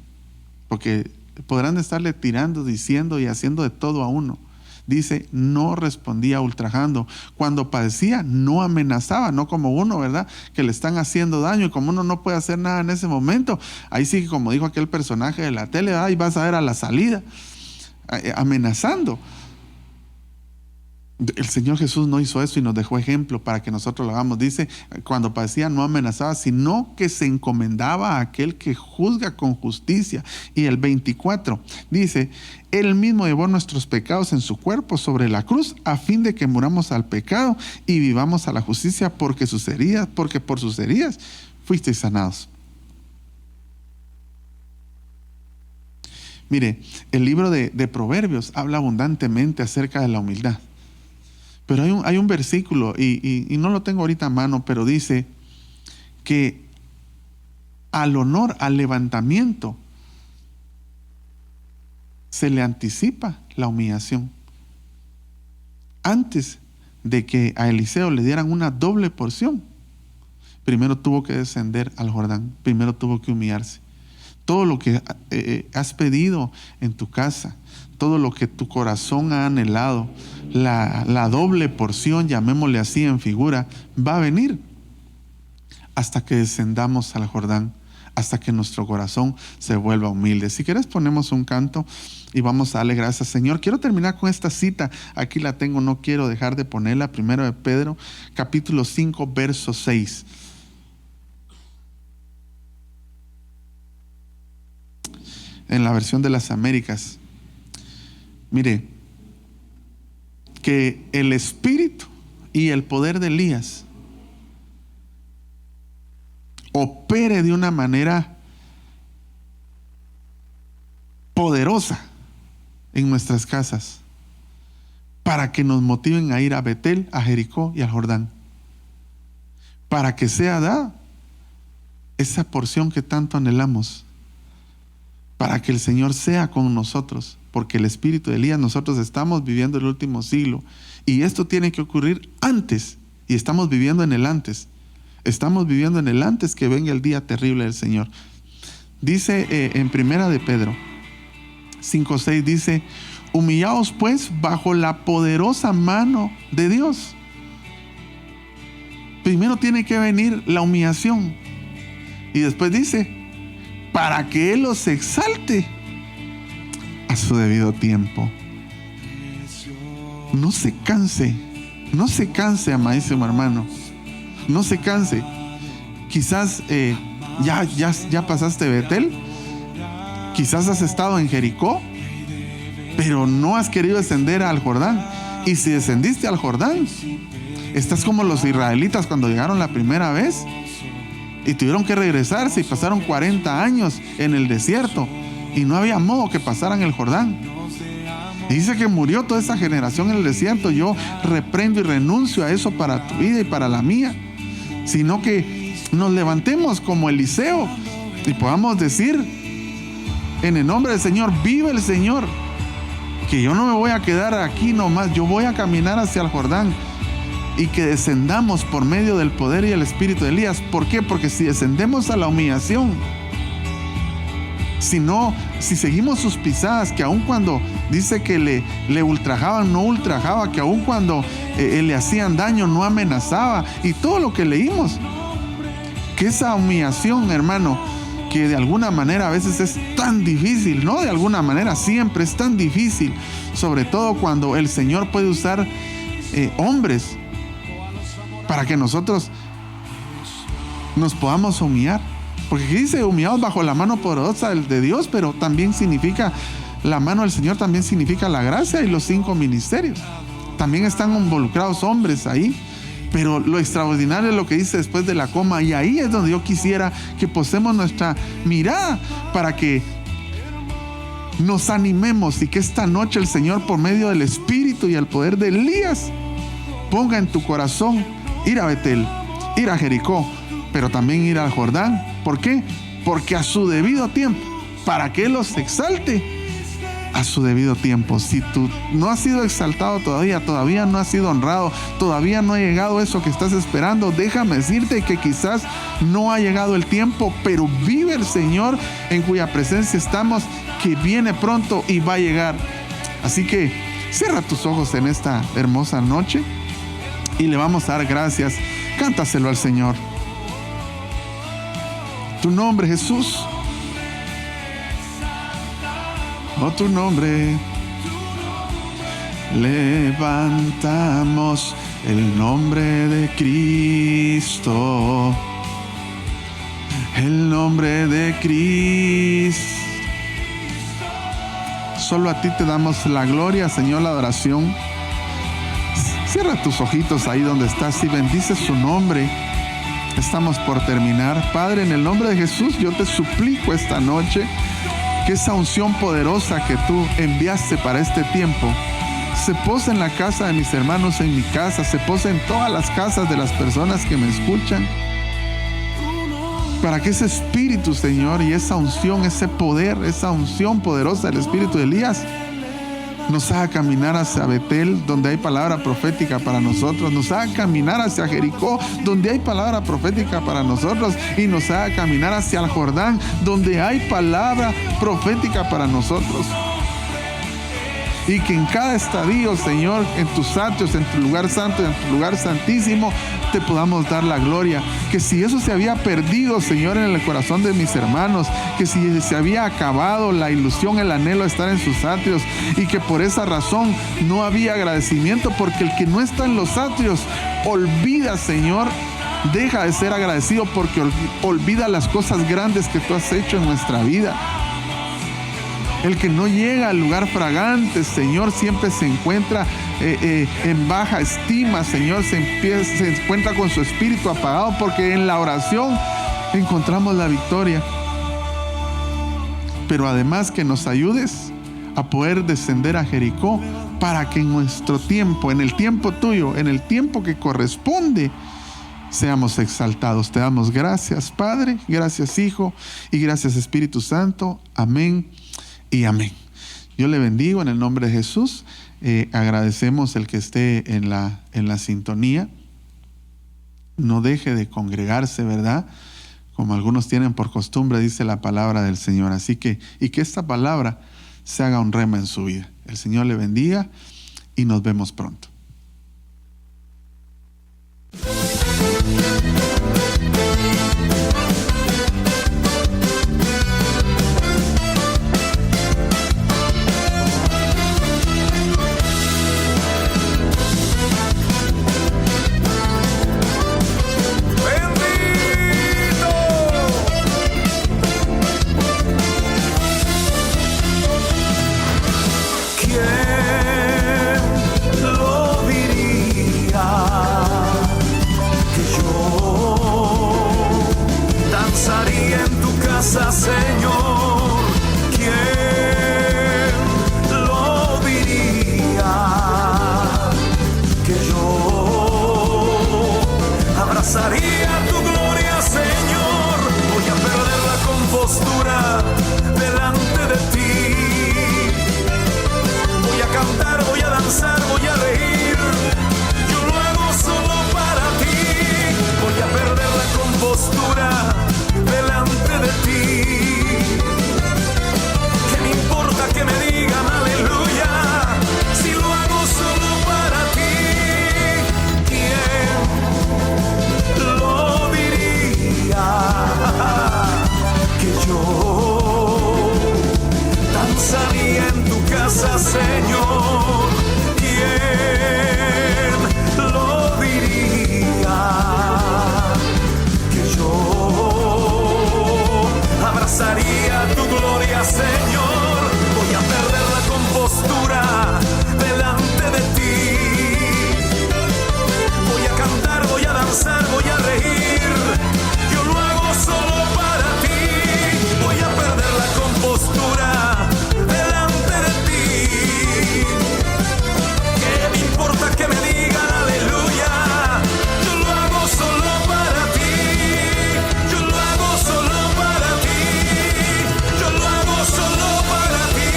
porque podrán estarle tirando, diciendo y haciendo de todo a uno. Dice, no respondía ultrajando. Cuando padecía, no amenazaba, no como uno, ¿verdad? Que le están haciendo daño y como uno no puede hacer nada en ese momento, ahí sí, como dijo aquel personaje de la tele, ahí vas a ver a la salida, amenazando. El Señor Jesús no hizo eso y nos dejó ejemplo para que nosotros lo hagamos. Dice, cuando padecía no amenazaba, sino que se encomendaba a aquel que juzga con justicia. Y el 24 dice, Él mismo llevó nuestros pecados en su cuerpo sobre la cruz, a fin de que muramos al pecado y vivamos a la justicia, porque por sus heridas fuisteis sanados. Mire, el libro de Proverbios habla abundantemente acerca de la humildad. Pero hay un versículo, y no lo tengo ahorita a mano, pero dice que al honor, al levantamiento, se le anticipa la humillación. Antes de que a Eliseo le dieran una doble porción, primero tuvo que descender al Jordán, primero tuvo que humillarse. Todo lo que has pedido en tu casa, todo lo que tu corazón ha anhelado, la doble porción, llamémosle así en figura, va a venir hasta que descendamos al Jordán, hasta que nuestro corazón se vuelva humilde. Si quieres ponemos un canto y vamos a darle gracias, Señor. Quiero terminar con esta cita, aquí la tengo, no quiero dejar de ponerla, 1 de Pedro, capítulo 5, verso 6. En la versión de las Américas. Mire, que el espíritu y el poder de Elías opere de una manera poderosa en nuestras casas para que nos motiven a ir a Betel, a Jericó y al Jordán, para que sea dada esa porción que tanto anhelamos, para que el Señor sea con nosotros, porque el espíritu de Elías, nosotros estamos viviendo el último siglo Y esto tiene que ocurrir antes. Y estamos viviendo en el antes. Estamos viviendo en el antes que venga el día terrible del Señor. Dice en Primera de Pedro 5:6, dice: humillaos pues bajo la poderosa mano de Dios. Primero tiene que venir la humillación. Y después dice: para que Él los exalte a su debido tiempo. No se canse, amadísimo hermano. No se canse. Quizás ya pasaste Betel. Quizás has estado en Jericó, pero no has querido descender al Jordán. Y si descendiste al Jordán, estás como los israelitas cuando llegaron la primera vez y tuvieron que regresarse y pasaron 40 años en el desierto y no había modo que pasaran el Jordán. Y dice que murió toda esa generación en el desierto. Yo reprendo y renuncio a eso para tu vida y para la mía, sino que nos levantemos como Eliseo y podamos decir: en el nombre del Señor, vive el Señor, que yo no me voy a quedar aquí nomás, yo voy a caminar hacia el Jordán. Y que descendamos por medio del poder y el espíritu de Elías. ¿Por qué? Porque si descendemos a la humillación, si seguimos sus pisadas, que aun cuando dice que le ultrajaban, no ultrajaba, que aun cuando le hacían daño, no amenazaba, y todo lo que leímos, que esa humillación, hermano, que de alguna manera a veces es tan difícil, no de alguna manera, siempre es tan difícil, sobre todo cuando el Señor puede usar hombres para que nosotros nos podamos humillar. Porque aquí dice: humillados bajo la mano poderosa de Dios, pero también significa, la mano del Señor también significa la gracia y los 5 ministerios. También están involucrados hombres ahí. Pero lo extraordinario es lo que dice después de la coma, y ahí es donde yo quisiera que posemos nuestra mirada para que nos animemos y que esta noche el Señor, por medio del Espíritu y el poder de Elías, ponga en tu corazón ir a Betel, ir a Jericó, pero también ir al Jordán. ¿Por qué? Porque a su debido tiempo, para que Él los exalte a su debido tiempo. Si tú no has sido exaltado todavía no has sido honrado, todavía no ha llegado eso que estás esperando, déjame decirte que quizás no ha llegado el tiempo, pero vive el Señor en cuya presencia estamos, que viene pronto y va a llegar. Así que cierra tus ojos en esta hermosa noche y le vamos a dar gracias. Cántaselo al Señor. Tu nombre, Jesús. Oh, tu nombre. Levantamos el nombre de Cristo. El nombre de Cristo. Solo a ti te damos la gloria, Señor, la adoración. Cierra tus ojitos ahí donde estás y bendice su nombre. Estamos por terminar. Padre, en el nombre de Jesús, yo te suplico esta noche que esa unción poderosa que tú enviaste para este tiempo se pose en la casa de mis hermanos, en mi casa, se pose en todas las casas de las personas que me escuchan, para que ese espíritu, Señor, y esa unción, ese poder, esa unción poderosa del espíritu de Elías nos haga caminar hacia Betel, donde hay palabra profética para nosotros, nos haga caminar hacia Jericó, donde hay palabra profética para nosotros, y nos haga caminar hacia el Jordán, donde hay palabra profética para nosotros. Y que en cada estadio, Señor, en tus atrios, en tu lugar santo, en tu lugar santísimo, te podamos dar la gloria. Que si eso se había perdido, Señor, en el corazón de mis hermanos, que si se había acabado la ilusión, el anhelo de estar en sus atrios, y que por esa razón no había agradecimiento, porque el que no está en los atrios olvida, Señor, deja de ser agradecido porque olvida las cosas grandes que tú has hecho en nuestra vida. El que no llega al lugar fragante, Señor, siempre se encuentra en baja estima, Señor, se encuentra con su espíritu apagado, porque en la oración encontramos la victoria. Pero además que nos ayudes a poder descender a Jericó, para que en nuestro tiempo, en el tiempo tuyo, en el tiempo que corresponde, seamos exaltados. Te damos gracias, Padre, gracias, Hijo, y gracias, Espíritu Santo. Amén y amén. Yo le bendigo en el nombre de Jesús. Agradecemos el que esté en la sintonía. No deje de congregarse, ¿verdad? Como algunos tienen por costumbre, dice la palabra del Señor. Así que, y que esta palabra se haga un rema en su vida. El Señor le bendiga y nos vemos pronto. Señor, ¿quién lo diría? Que yo abrazaría tu gloria, Señor. Voy a perder la compostura delante de ti. Voy a cantar, voy a danzar, voy a reír. Yo lo hago solo para ti. Voy a perder la compostura delante de ti. ¿Qué me importa que me digan aleluya si lo hago solo para ti? ¿Quién lo diría? Que yo danzaría en tu casa, Señor. ¿Quién lo diría? Que yo abrazaría tu gloria, Señor. Voy a perder la compostura delante de ti. Voy a cantar, voy a danzar, voy a reír. Yo lo hago solo para ti. Voy a perder la compostura delante de ti. ¿Qué me importa que me digan aleluya? Yo lo hago solo para ti. Yo lo hago solo para ti. Yo lo hago solo para ti.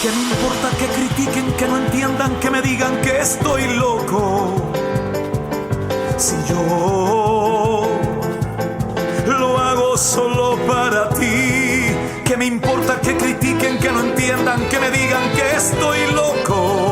¿Qué me importa que critiquen, que no entiendan, que me digan que estoy loco? Si yo lo hago solo para ti. ¿Qué me importa que critiquen, que no entiendan, que me digan que estoy loco?